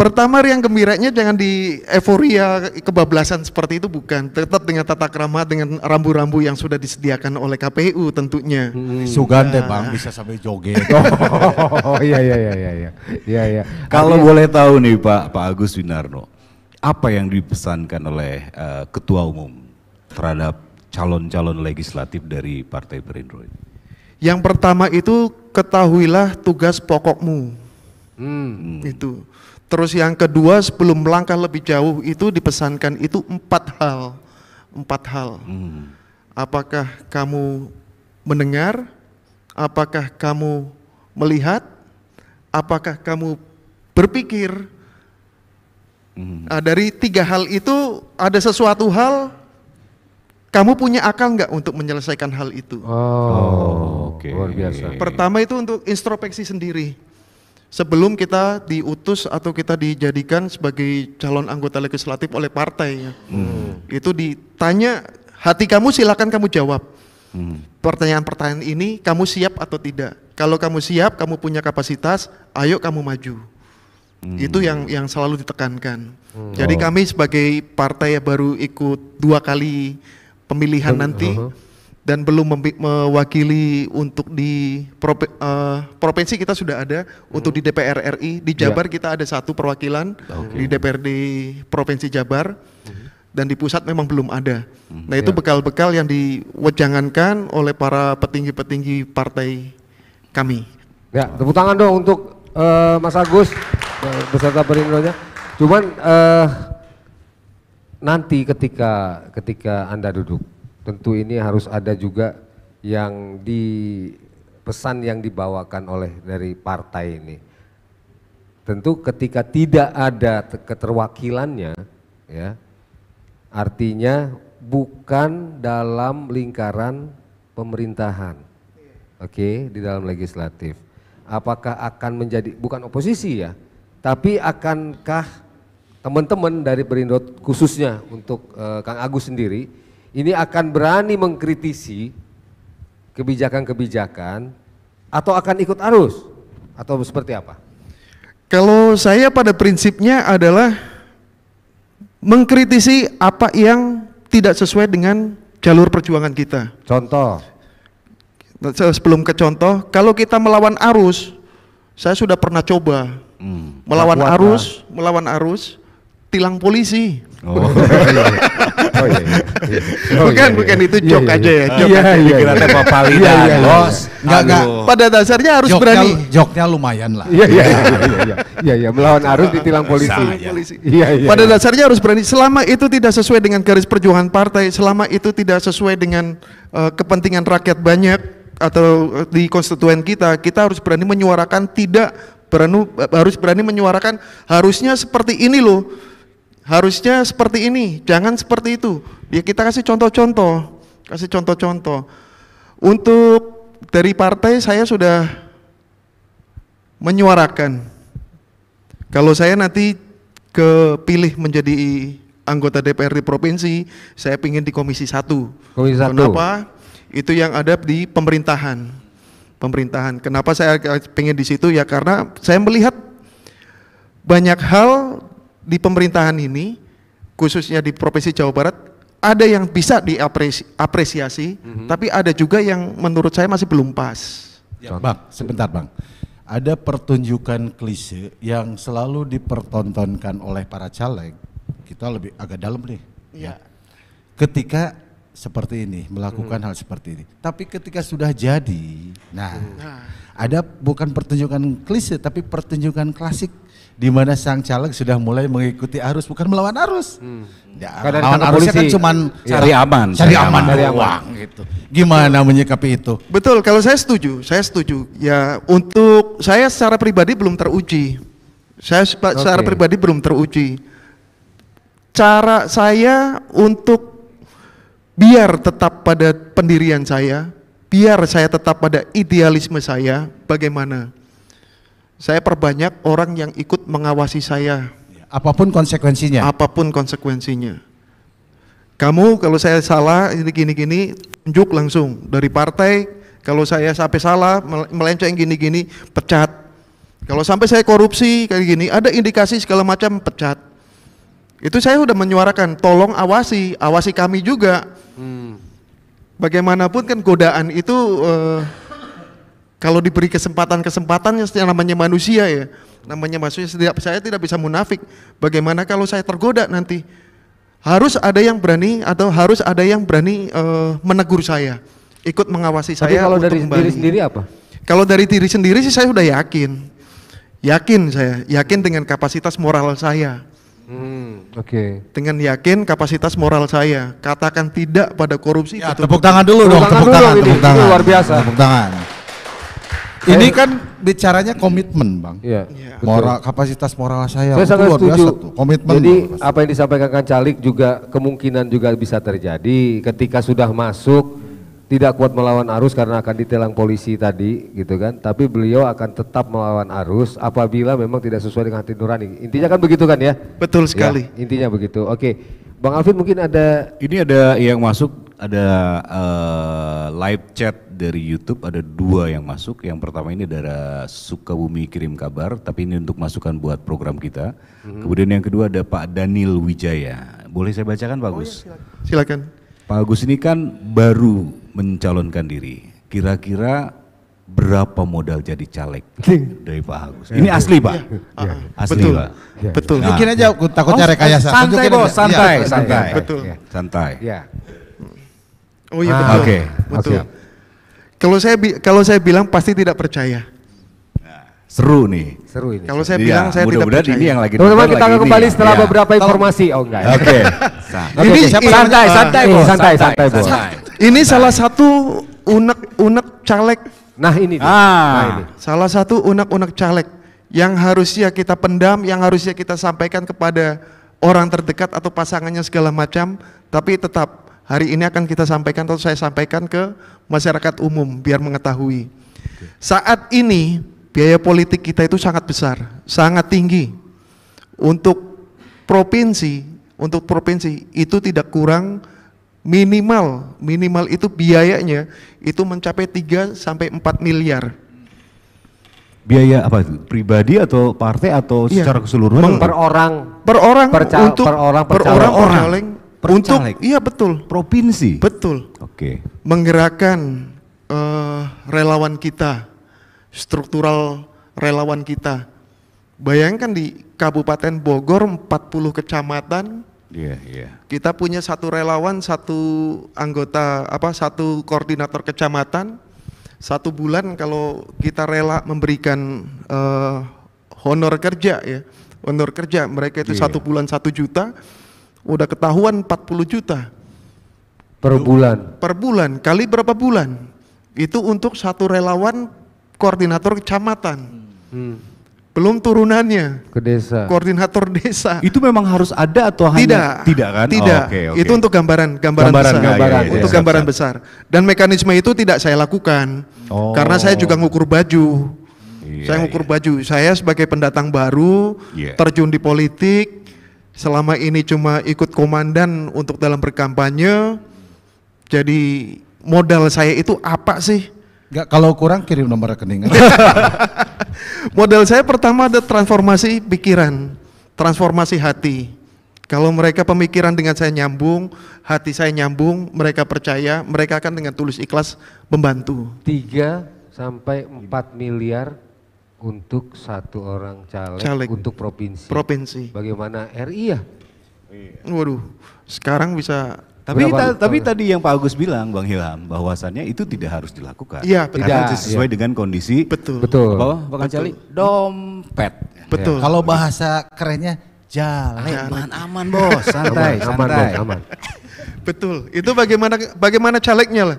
Pertama riang gembiranya jangan di euforia kebablasan seperti itu, bukan. Tetap dengan tata krama, dengan rambu-rambu yang sudah disediakan oleh KPU tentunya. Sugan deh Bang, bisa sampai joget. Oh iya. Kalau boleh tahu nih Pak Agus Winarno, apa yang dipesankan oleh Ketua Umum terhadap calon-calon legislatif dari Partai Perindo? Yang pertama itu ketahuilah tugas pokokmu. Itu. Terus yang kedua sebelum melangkah lebih jauh itu dipesankan itu 4 hal. Apakah kamu mendengar? Apakah kamu melihat? Apakah kamu berpikir? Dari 3 hal itu ada sesuatu hal kamu punya akal nggak untuk menyelesaikan hal itu? Oke. Luar biasa. Pertama itu untuk introspeksi sendiri. sebelum kita diutus atau kita dijadikan sebagai calon anggota legislatif oleh partai ya. Itu ditanya hati kamu, silakan kamu jawab. Pertanyaan-pertanyaan ini kamu siap atau tidak? Kalau kamu siap, kamu punya kapasitas, ayo kamu maju. Itu yang selalu ditekankan. Jadi kami sebagai partai yang baru ikut 2 kali pemilihan nanti dan belum mewakili untuk di provinsi kita sudah ada, untuk di DPR RI, di Jabar kita ada 1 perwakilan di DPRD Provinsi Jabar. Dan di pusat memang belum ada. Nah itu bekal-bekal yang diwejangankan oleh para petinggi-petinggi partai kami. Ya, tepuk tangan dong untuk Mas Agus beserta Perindonya. Cuman nanti ketika Anda duduk, tentu ini harus ada juga yang pesan yang dibawakan oleh dari partai ini. Tentu ketika tidak ada keterwakilannya, ya, artinya bukan dalam lingkaran pemerintahan, di dalam legislatif. Apakah akan menjadi, bukan oposisi ya, tapi akankah teman-teman dari Perindo khususnya untuk Kang Agus sendiri, ini akan berani mengkritisi kebijakan-kebijakan atau akan ikut arus atau seperti apa? Kalau saya pada prinsipnya adalah mengkritisi apa yang tidak sesuai dengan jalur perjuangan kita. Contoh? Sebelum ke contoh, kalau kita melawan arus, saya sudah pernah coba melawan arus, tilang polisi. Bukan itu jok aja ya. Kira Pak Palida, bos. Enggak. Pada dasarnya harus berani. Joknya lumayan lah. Iya, melawan arus ditilang polisi. Pada dasarnya harus berani. Selama itu tidak sesuai dengan garis perjuangan partai, selama itu tidak sesuai dengan kepentingan rakyat banyak atau di konstituen kita harus berani menyuarakan harus berani menyuarakan harusnya seperti ini loh. Harusnya seperti ini, jangan seperti itu. Ya kita kasih contoh-contoh. Untuk dari partai saya sudah menyuarakan. Kalau saya nanti kepilih menjadi anggota DPRD provinsi, saya ingin di Komisi 1. Kenapa? Itu yang ada di pemerintahan. Kenapa saya pengen di situ? Ya karena saya melihat banyak hal di pemerintahan ini, khususnya di Provinsi Jawa Barat, ada yang bisa diapresiasi, tapi ada juga yang menurut saya masih belum pas. Ya, Bang, sebentar Bang. Ada pertunjukan klise yang selalu dipertontonkan oleh para caleg, kita lebih agak dalam nih. Ya. Ketika seperti ini, melakukan hal seperti ini. Tapi ketika sudah jadi, ada bukan pertunjukan klise, tapi pertunjukan klasik, di mana sang caleg sudah mulai mengikuti arus, bukan melawan arus. Ya, melawan arusnya kan cuman cari aman doang gitu. Gimana menyikapi itu? Betul, kalau saya setuju. Ya untuk saya secara pribadi belum teruji. Secara pribadi belum teruji. Cara saya untuk biar tetap pada pendirian saya, biar saya tetap pada idealisme saya, bagaimana? Saya perbanyak orang yang ikut mengawasi saya. Apapun konsekuensinya. Kamu kalau saya salah ini gini-gini, tunjuk langsung dari partai. Kalau saya sampai salah melenceng gini-gini, pecat. Kalau sampai saya korupsi kayak gini, ada indikasi segala macam, pecat. Itu saya sudah menyuarakan, tolong awasi kami juga. Bagaimanapun kan godaan itu kalau diberi kesempatan yang namanya manusia ya, saya tidak bisa munafik. Bagaimana kalau saya tergoda nanti? Harus ada yang berani menegur saya, ikut mengawasi saya. Tapi kalau dari diri sendiri apa? Kalau dari diri sendiri sih saya sudah yakin dengan kapasitas moral saya. Dengan yakin kapasitas moral saya, katakan tidak pada korupsi. Ya, tepuk tangan dulu dong, tepuk tangan. Luar biasa. Tepuk tangan. Ini kan bicaranya komitmen, Bang. Iya. Moral, kapasitas moral saya sangat luar biasa tuh, komitmen. Jadi apa yang disampaikan Kang Calik juga kemungkinan juga bisa terjadi ketika sudah masuk tidak kuat melawan arus karena akan ditilang polisi tadi gitu kan, tapi beliau akan tetap melawan arus apabila memang tidak sesuai dengan hati nurani. Intinya kan begitu kan ya? Betul sekali. Ya, intinya begitu. Oke, Bang Alvin mungkin ada. Ini ada yang masuk, ada live chat dari YouTube, ada 2 yang masuk. Yang pertama ini dari Sukabumi kirim kabar, tapi ini untuk masukan buat program kita. Kemudian yang kedua ada Pak Daniel Wijaya. Boleh saya bacakan Pak Agus? Ya, silakan. Pak Agus ini kan baru mencalonkan diri. Kira-kira berapa modal jadi caleg dari Pak Agus? Ini asli Pak? Asli betul. Pak? Betul. Nah. Tunjukin aja, takutnya rekayasa. Santai Tunjukin bos, aja. santai, Ya, santai. Betul. Santai. Ya. Oh iya betul. Oke. Betul. Oke. Kalau saya bilang pasti tidak percaya. Seru nih. Seru ini. Kalau saya Iya, bilang saya tidak mudah-mudahan percaya. ini yang lagi Teman-teman nonton kita akan lagi kembali ini. setelah Iya. beberapa informasi. Oh enggak. Ya. Oke. Ini santai, santai, bos. Santai, santai, bos. Ini salah satu unek-unek caleg. Nah ini. Dia. Ah. Nah ini. Salah satu unek-unek caleg yang harusnya kita pendam, yang harusnya kita sampaikan kepada orang terdekat atau pasangannya segala macam, tapi tetap hari ini akan kita sampaikan atau saya sampaikan ke masyarakat umum biar mengetahui. Saat ini biaya politik kita itu sangat besar, sangat tinggi. Untuk provinsi itu tidak kurang minimal itu biayanya itu mencapai 3 sampai 4 miliar. Biaya apa itu? Pribadi atau partai atau Iya. secara keseluruhan? Per orang. Per orang untuk per orang, per orang caleg. Per untuk caleg. iya betul. Provinsi. Betul. Oke. Menggerakkan relawan kita, struktural relawan kita. Bayangkan di Kabupaten Bogor 40 kecamatan, Iya. kita punya satu relawan, satu anggota satu koordinator kecamatan. 1 bulan kalau kita rela memberikan honor kerja ya. Honor kerja mereka itu 1 bulan 1 juta, udah ketahuan 40 juta. Per bulan. Per bulan, kali berapa bulan? Itu untuk satu relawan koordinator kecamatan. Belum turunannya, Ke desa. koordinator desa. Itu memang harus ada atau hanya tidak kan? Tidak. Oh, oke. Itu untuk gambaran Gambaran, besar. iya, Untuk siap, gambaran siap. besar. Dan mekanisme itu tidak saya lakukan. Oh. Karena saya juga ngukur baju. Iya, Saya ngukur baju. Saya sebagai pendatang baru, Iya. terjun di politik. Selama ini cuma ikut komandan untuk dalam berkampanye. Jadi modal saya itu apa sih? Enggak, kalau kurang kirim nomor rekening. Modal saya pertama ada transformasi pikiran, transformasi hati. Kalau mereka pemikiran dengan saya nyambung, hati saya nyambung, mereka percaya, mereka akan dengan tulus ikhlas membantu. 3 sampai 4 miliar untuk 1 orang caleg, Caleg. untuk provinsi. Provinsi. Bagaimana RI ya? Waduh, sekarang bisa. Tapi tadi yang Pak Agus bilang, Bang Ilham, bahwasannya itu tidak harus dilakukan. Iya, betul. Karena Tidak, sesuai dengan kondisi Betul. Betul. apa, Bang Cali? Dompet. Betul. Kalau bahasa kerennya jalan. Aman bos, santai, Aman, santai. bos, aman. Betul. Itu bagaimana calegnya lah.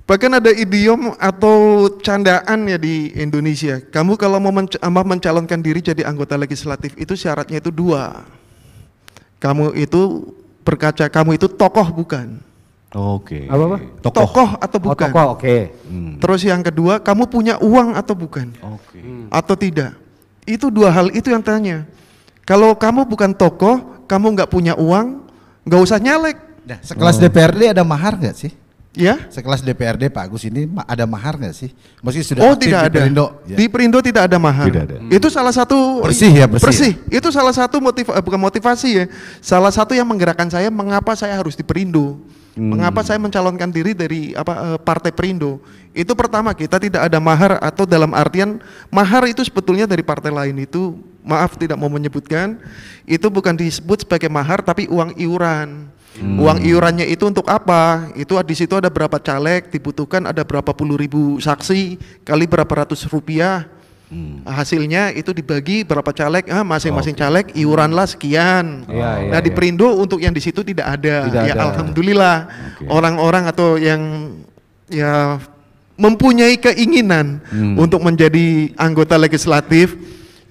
Bahkan ada idiom atau candaan ya di Indonesia. Kamu kalau mau mencalonkan diri jadi anggota legislatif itu syaratnya itu 2. Kamu itu berkaca, kamu itu tokoh bukan? Oke. Apa? Tokoh atau Oh, bukan? tokoh, oke. Terus yang kedua, kamu punya uang atau bukan? Oke. Atau tidak? Itu 2 hal itu yang tanya. Kalau kamu bukan tokoh, kamu nggak punya uang, nggak usah nyalek. Nah, sekelas DPRD ada mahar nggak sih? Ya? Sekelas DPRD Pak Agus ini ada mahar nggak sih? Meski sudah Oh aktif tidak di ada. Perindo. Ya. Di Perindo tidak ada mahar. Tidak ada. Itu salah satu Bersih ya, bersih Itu salah satu bukan motivasi ya. Salah satu yang menggerakkan saya mengapa saya harus di Perindo. Mengapa saya mencalonkan diri dari Partai Perindo. Itu pertama, kita tidak ada mahar, atau dalam artian mahar itu sebetulnya dari partai lain itu, maaf tidak mau menyebutkan, itu bukan disebut sebagai mahar tapi uang iuran. Uang iurannya itu untuk apa? Itu di situ ada berapa caleg, dibutuhkan ada berapa puluh ribu saksi kali berapa ratus rupiah. Hasilnya itu dibagi berapa caleg, masing-masing caleg iuranlah sekian. Iya, Nah di Perindo untuk yang di situ tidak ada. Tidak Ya ada. alhamdulillah orang-orang atau yang ya mempunyai keinginan untuk menjadi anggota legislatif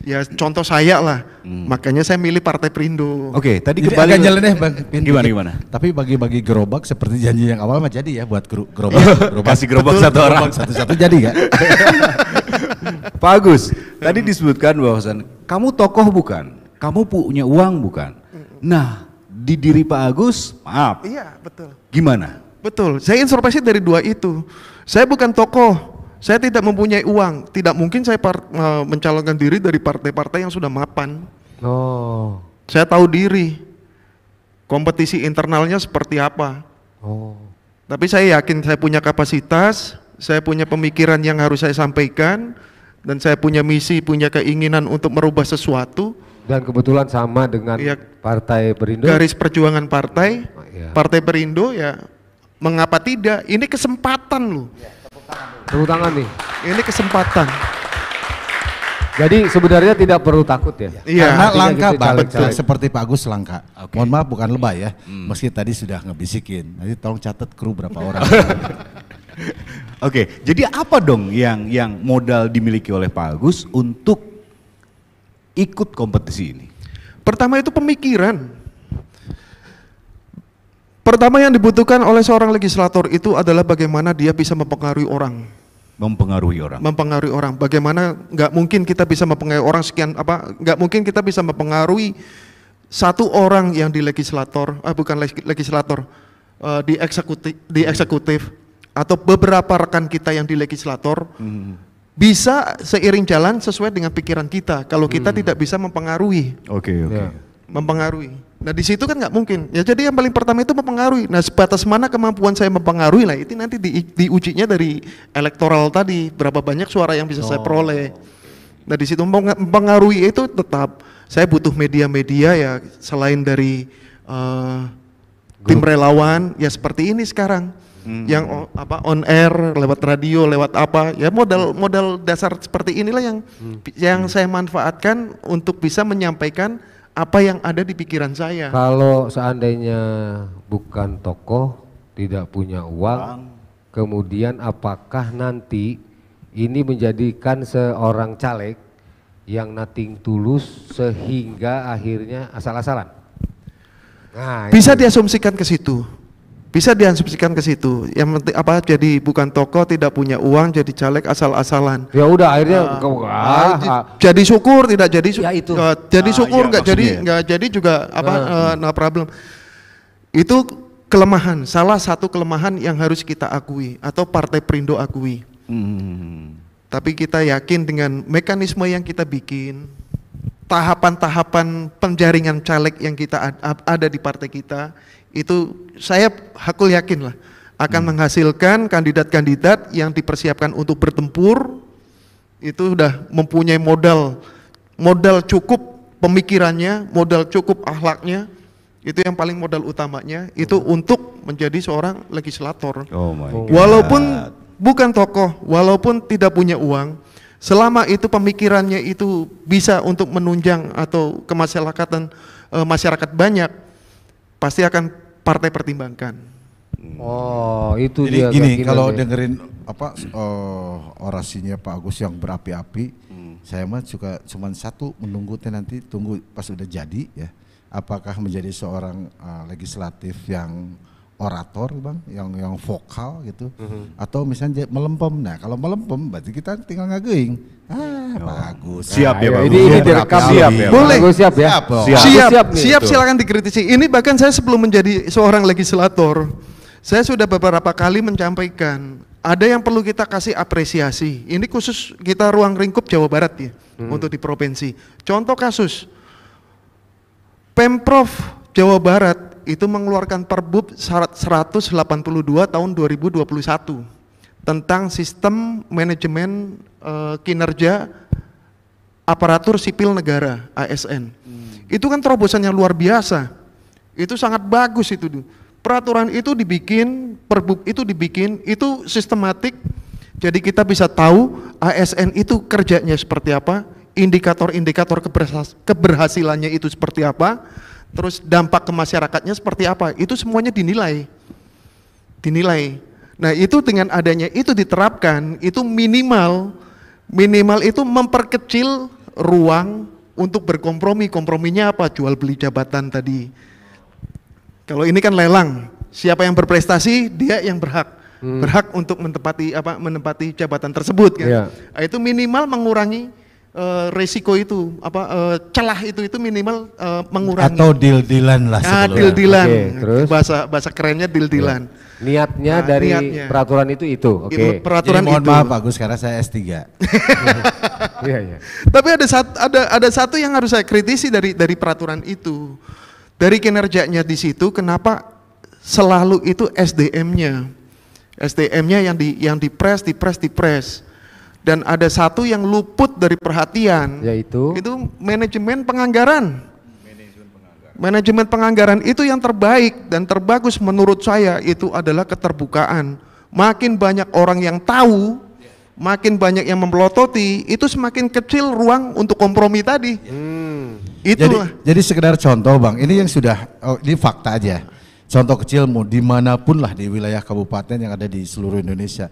Ya contoh saya lah, makanya saya milih Partai Perindo. Oke, tadi Jadi kembali agak nyeleneh Bang Pin. Gimana? Tapi bagi-bagi gerobak seperti janji yang awal mah jadi ya buat gerobak. Kasih gerobak satu orang. Satu-satu jadi gak? Pak Agus, tadi disebutkan bahwasan kamu tokoh bukan, kamu punya uang bukan. Nah, di diri Pak Agus, maaf. Iya, betul. Gimana? Betul, saya introspeksi dari dua itu. Saya bukan tokoh, saya tidak mempunyai uang. Tidak mungkin saya mencalonkan diri dari partai-partai yang sudah mapan. Oh. Saya tahu diri, kompetisi internalnya seperti apa. Oh. Tapi saya yakin saya punya kapasitas, saya punya pemikiran yang harus saya sampaikan, dan saya punya misi, punya keinginan untuk merubah sesuatu. Dan kebetulan sama dengan Ya, Partai Perindo. Garis perjuangan partai, Ya. Partai Perindo ya, mengapa tidak? Ini kesempatan loh. Tepuk tangan nih. Ini kesempatan. Jadi sebenarnya tidak perlu takut ya. Iya. Karena Artinya langka gitu, Bang, caleg-caleg. seperti Pak Agus langka. Oke. Mohon maaf bukan lebay ya, meski tadi sudah ngebisikin. Nanti tolong catat kru berapa orang. Oke, jadi apa dong yang modal dimiliki oleh Pak Agus untuk ikut kompetisi ini? Pertama itu pemikiran. Pertama yang dibutuhkan oleh seorang legislator itu adalah bagaimana dia bisa mempengaruhi orang. Mempengaruhi orang. Mempengaruhi orang. Bagaimana nggak mungkin kita bisa mempengaruhi orang sekian nggak mungkin kita bisa mempengaruhi satu orang yang di legislator, bukan legislator, di eksekutif atau beberapa rekan kita yang di legislator bisa seiring jalan sesuai dengan pikiran kita. Kalau kita tidak bisa mempengaruhi. Oke. Ya. Mempengaruhi. Nah di situ kan nggak mungkin. Ya jadi yang paling pertama itu mempengaruhi. Nah sebatas mana kemampuan saya mempengaruhi lah itu nanti diujinya dari elektoral tadi, berapa banyak suara yang bisa saya peroleh. Nah di situ mempengaruhi itu tetap saya butuh media-media ya selain dari tim relawan ya seperti ini sekarang. Yang on air, lewat radio, lewat apa ya modal dasar seperti inilah yang saya manfaatkan untuk bisa menyampaikan apa yang ada di pikiran saya. Kalau seandainya bukan tokoh, tidak punya uang, kemudian apakah nanti ini menjadikan seorang caleg yang nothing tulus sehingga akhirnya asal-asalan? Nah, Bisa diasumsikan ke situ. Bisa diasumsikan ke situ. Yang penting jadi bukan tokoh, tidak punya uang, jadi caleg asal-asalan. ya udah akhirnya Jadi syukur, tidak jadi Ya, itu. jadi syukur, iya, nggak jadi maksudnya. nggak jadi juga no problem. Itu kelemahan, salah satu kelemahan yang harus kita akui atau Partai Perindo akui. Tapi kita yakin dengan mekanisme yang kita bikin, tahapan-tahapan penjaringan caleg yang kita ada di partai kita, itu saya hakul yakin lah akan menghasilkan kandidat-kandidat yang dipersiapkan untuk bertempur, itu sudah mempunyai modal cukup pemikirannya, modal cukup akhlaknya, itu yang paling modal utamanya, itu untuk menjadi seorang legislator. Oh my God. Walaupun bukan tokoh, walaupun tidak punya uang, selama itu pemikirannya itu bisa untuk menunjang atau kemasyarakatan masyarakat banyak, pasti akan partai pertimbangkan. oh itu Jadi dia gini, keyakinan kalau ya. dengerin orasinya Pak Agus yang berapi-api, saya mah juga cuman satu menunggu nanti tunggu pas udah jadi ya. Apakah menjadi seorang legislatif yang orator Bang, yang vokal gitu, atau misalnya melempem. Nah kalau melempem berarti kita tinggal ngageing. Bagus. Siap ya, Ayo, Pak. ini direkam Siap nih. ya, Boleh. Bagus, siap ya. Siap, Siap. Siap, nih. siap silakan dikritisi. Ini bahkan saya sebelum menjadi seorang legislator, saya sudah beberapa kali menyampaikan, ada yang perlu kita kasih apresiasi. Ini khusus kita ruang lingkup Jawa Barat ya, untuk di provinsi. Contoh kasus, Pemprov Jawa Barat itu mengeluarkan Perbup 182 tahun 2021 tentang sistem manajemen kinerja aparatur sipil negara ASN. Itu kan terobosan yang luar biasa. Itu sangat bagus itu. Peraturan itu dibikin, Perbup itu dibikin, itu sistematik. Jadi kita bisa tahu ASN itu kerjanya seperti apa, indikator-indikator keberhasilannya itu seperti apa, terus dampak ke masyarakatnya seperti apa. Itu semuanya dinilai. Nah, itu dengan adanya itu diterapkan, itu minimal itu memperkecil ruang untuk berkompromi. Komprominya apa? Jual beli jabatan tadi. Kalau ini kan lelang, siapa yang berprestasi dia yang berhak untuk menempati jabatan tersebut kan. Nah, itu minimal mengurangi resiko itu, celah itu minimal mengurangi. Atau deal-dealan lah sebelumnya. Deal-dealan. Terus? Bahasa kerennya deal-dealan. Niatnya dari peraturan itu. Oke. Peraturan Jadi mohon itu. maaf Pak Gus karena saya S3. Iya. Tapi ada satu yang harus saya kritisi dari peraturan itu. Dari kinerjanya di situ, kenapa selalu itu SDM-nya yang dipres. Dan ada satu yang luput dari perhatian, yaitu itu manajemen penganggaran. Manajemen penganggaran itu yang terbaik dan terbagus menurut saya itu adalah keterbukaan. Makin banyak orang yang tahu, makin banyak yang memelototi, itu semakin kecil ruang untuk kompromi tadi. Itulah. Jadi sekedar contoh Bang, ini yang sudah, ini fakta aja. Contoh kecil dimanapun lah di wilayah kabupaten yang ada di seluruh Indonesia.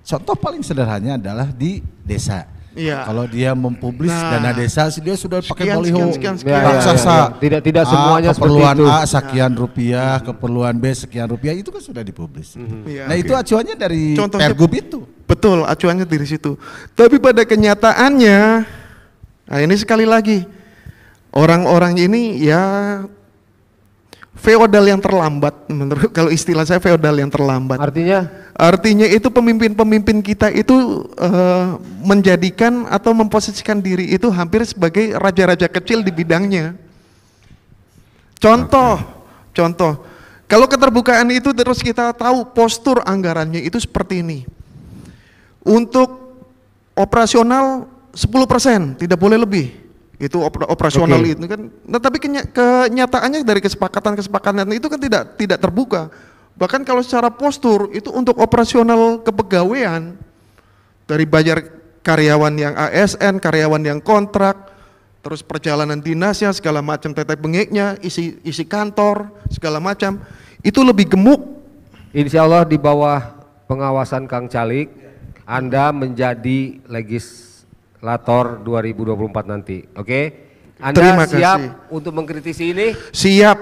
Contoh paling sederhananya adalah di desa. Iya. Kalau dia mempublis dana desa, dia sudah pakai baliho sekian. raksasa. Tidak semuanya keperluan seperti itu. A sekian rupiah, keperluan B sekian rupiah, itu kan sudah dipublis. Nah itu acuannya dari Pergub itu. Betul, acuannya dari situ. Tapi pada kenyataannya, nah ini sekali lagi, orang-orang ini ya feodal yang terlambat, menurut kalau istilah saya feodal yang terlambat. Artinya itu pemimpin-pemimpin kita itu menjadikan atau memposisikan diri itu hampir sebagai raja-raja kecil di bidangnya. Contoh, kalau keterbukaan itu terus kita tahu postur anggarannya itu seperti ini. Untuk operasional 10%, tidak boleh lebih. Itu operasional itu kan. Nah, tapi kenyataannya dari kesepakatan itu kan tidak terbuka. Bahkan kalau secara postur itu untuk operasional kepegawaian dari bayar karyawan yang ASN, karyawan yang kontrak, terus perjalanan dinasnya segala macam, tetek bengeknya, isi kantor segala macam, itu lebih gemuk. Insya Allah di bawah pengawasan Kang Calik, Anda menjadi legislator 2024 nanti, oke? Anda siap untuk mengkritisi ini? Siap.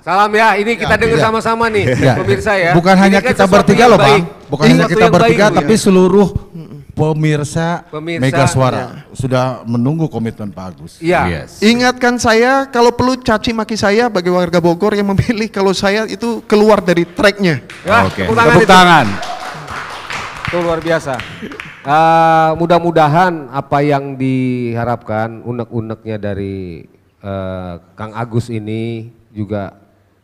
Salam ya, ini kita dengar sama-sama nih, pemirsa ya. Bukan hanya kita bertiga loh Bang, bukan hanya kita bertiga, tapi seluruh pemirsa Mega Suara sudah menunggu komitmen Pak Agus. Iya. Ingatkan saya kalau perlu caci maki saya bagi warga Bogor yang memilih kalau saya itu keluar dari tracknya. Oke. Tepuk tangan. Itu luar biasa. Mudah-mudahan apa yang diharapkan unek-uneknya dari Kang Agus ini juga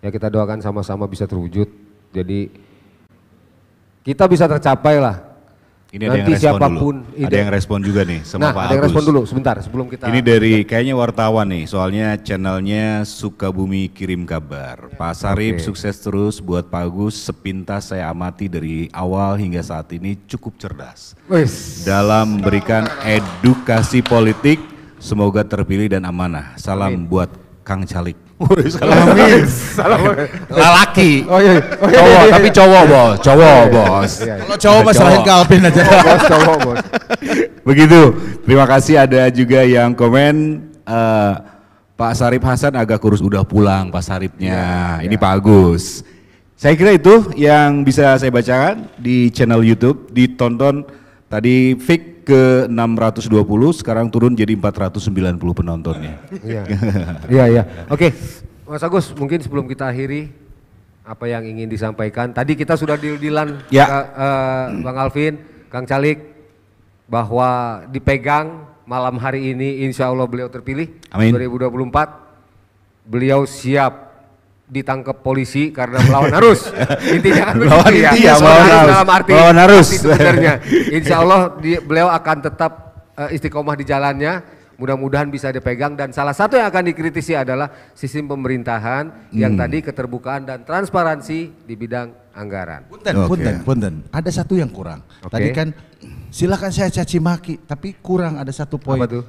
ya kita doakan sama-sama bisa terwujud. Jadi kita bisa tercapai lah. Ini ada nanti yang siapapun ada yang respon juga nih sama Pak Agus. Ada yang respon dulu sebentar sebelum kita. Ini dari kayaknya wartawan nih, soalnya channelnya Sukabumi Kirim Kabar. Pak Sarip sukses terus buat Pak Agus, sepintas saya amati dari awal hingga saat ini cukup cerdas. Dalam memberikan edukasi politik, semoga terpilih dan amanah. Salam buat Kang Calik. Amin. Lelaki. Cowok, tapi cowok bos. Kalau cowok masalahin ke Alvin aja. Bos. Begitu. Terima kasih, ada juga yang komen Pak Sarip Hasan agak kurus, udah pulang Pak Saripnya. Ini Pak Agus. Saya kira itu yang bisa saya bacakan di channel YouTube, ditonton tadi fix ke 620, sekarang turun jadi 490 penontonnya. Iya. Oke, Mas Agus, mungkin sebelum kita akhiri apa yang ingin disampaikan. Tadi kita sudah deal-dealan Bang Alvin, Kang Calik, bahwa dipegang malam hari ini insya Allah beliau terpilih. Amin. 2024 beliau siap ditangkap polisi karena melawan arus. Intinya kan begitu ya. Melawan arus sebenarnya. Insya Allah beliau akan tetap istiqomah di jalannya. Mudah-mudahan bisa dipegang, dan salah satu yang akan dikritisi adalah sistem pemerintahan yang tadi keterbukaan dan transparansi di bidang anggaran. Punten. Ada satu yang kurang. Tadi kan silakan saya caci maki, tapi kurang ada satu poin. Apa tuh?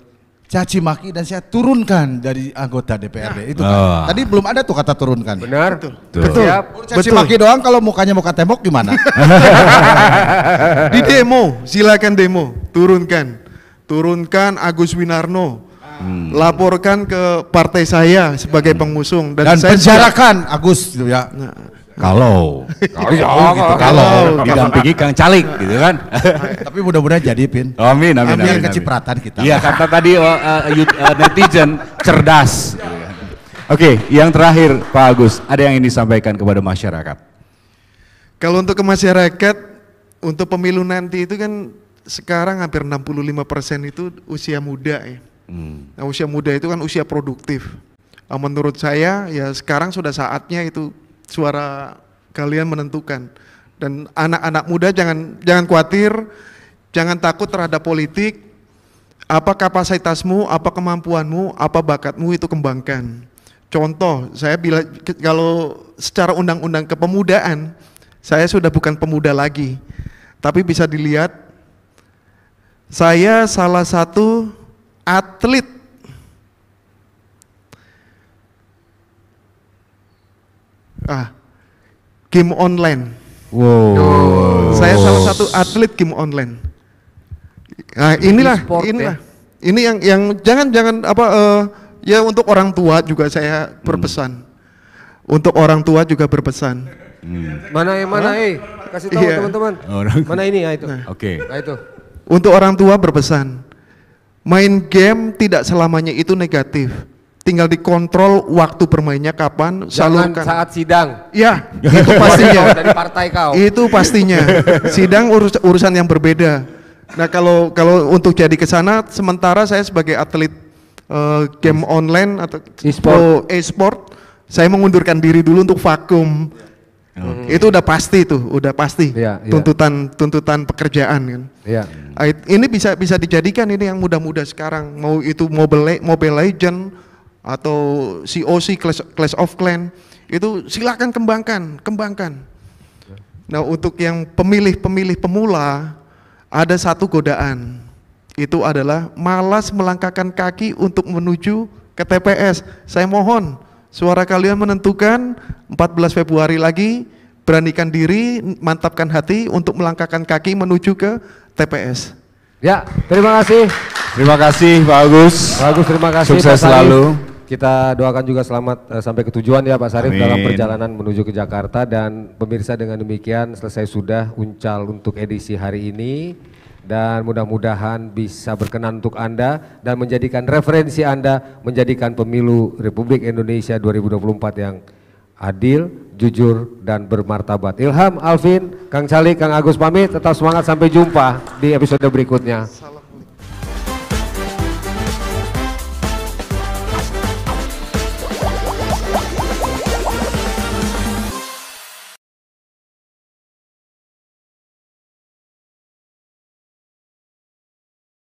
Caci maki dan saya turunkan dari anggota DPRD itu kan. Tadi belum ada tuh kata turunkan. Benar. Betul. Caci maki doang, kalau mukanya muka tembok gimana? Di demo, silakan demo, turunkan. turunkan Agus Winarno, laporkan ke partai saya sebagai pengusung dan saya penjarakan Agus gitu ya. Kalau didampingi Kang Calik gitu kan. Tapi mudah-mudahan jadi Pin. Amin. Kecipratan kita. Iya, kata tadi netizen cerdas. Oke, yang terakhir Pak Agus, ada yang ingin disampaikan kepada masyarakat? Kalau untuk ke masyarakat, untuk pemilu nanti itu kan sekarang hampir 65% itu usia muda ya. Nah, usia muda itu kan usia produktif. Menurut saya ya sekarang sudah saatnya itu suara kalian menentukan. Dan anak-anak muda jangan khawatir, jangan takut terhadap politik. Apa kapasitasmu, apa kemampuanmu, apa bakatmu itu kembangkan. Contoh, saya bilang kalau secara undang-undang kepemudaan, saya sudah bukan pemuda lagi. Tapi bisa dilihat, saya salah satu atlet game online. Wow. Saya salah satu atlet game online. Nah, inilah. Ini yang jangan ya untuk orang tua juga saya berpesan. Untuk orang tua juga berpesan. Mana kasih tahu teman-teman. Mana ini ya itu. Oke. Nah, itu. Untuk orang tua berpesan. Main game tidak selamanya itu negatif. Tinggal dikontrol waktu bermainnya kapan, jangan salurkan. Saat sidang. Ya, itu pastinya. Dari partai kau. Itu pastinya. Sidang urusan yang berbeda. Nah, kalau untuk jadi ke sana, sementara saya sebagai atlet game online atau e-sport, saya mengundurkan diri dulu untuk vakum. Itu udah pasti tuh, udah pasti. Tuntutan pekerjaan kan. Ini bisa dijadikan ini yang muda-muda sekarang, mau itu Mobile Legend atau COC Clash of Clans, itu silakan kembangkan. Nah, untuk yang pemilih pemula ada satu godaan. Itu adalah malas melangkahkan kaki untuk menuju ke TPS. Saya mohon suara kalian menentukan 14 Februari lagi, beranikan diri, mantapkan hati untuk melangkahkan kaki menuju ke TPS. Ya, terima kasih. Terima kasih Pak Agus. Pak Agus, terima kasih. Sukses selalu. Kita doakan juga selamat sampai ke tujuan ya Pak Sarif. Amin. Dalam perjalanan menuju ke Jakarta. Dan pemirsa, dengan demikian selesai sudah Uncal untuk edisi hari ini. Dan mudah-mudahan bisa berkenan untuk Anda dan menjadikan referensi Anda, menjadikan pemilu Republik Indonesia 2024 yang adil, jujur, dan bermartabat. Ilham, Alvin, Kang Calik, Kang Agus pamit, tetap semangat, sampai jumpa di episode berikutnya.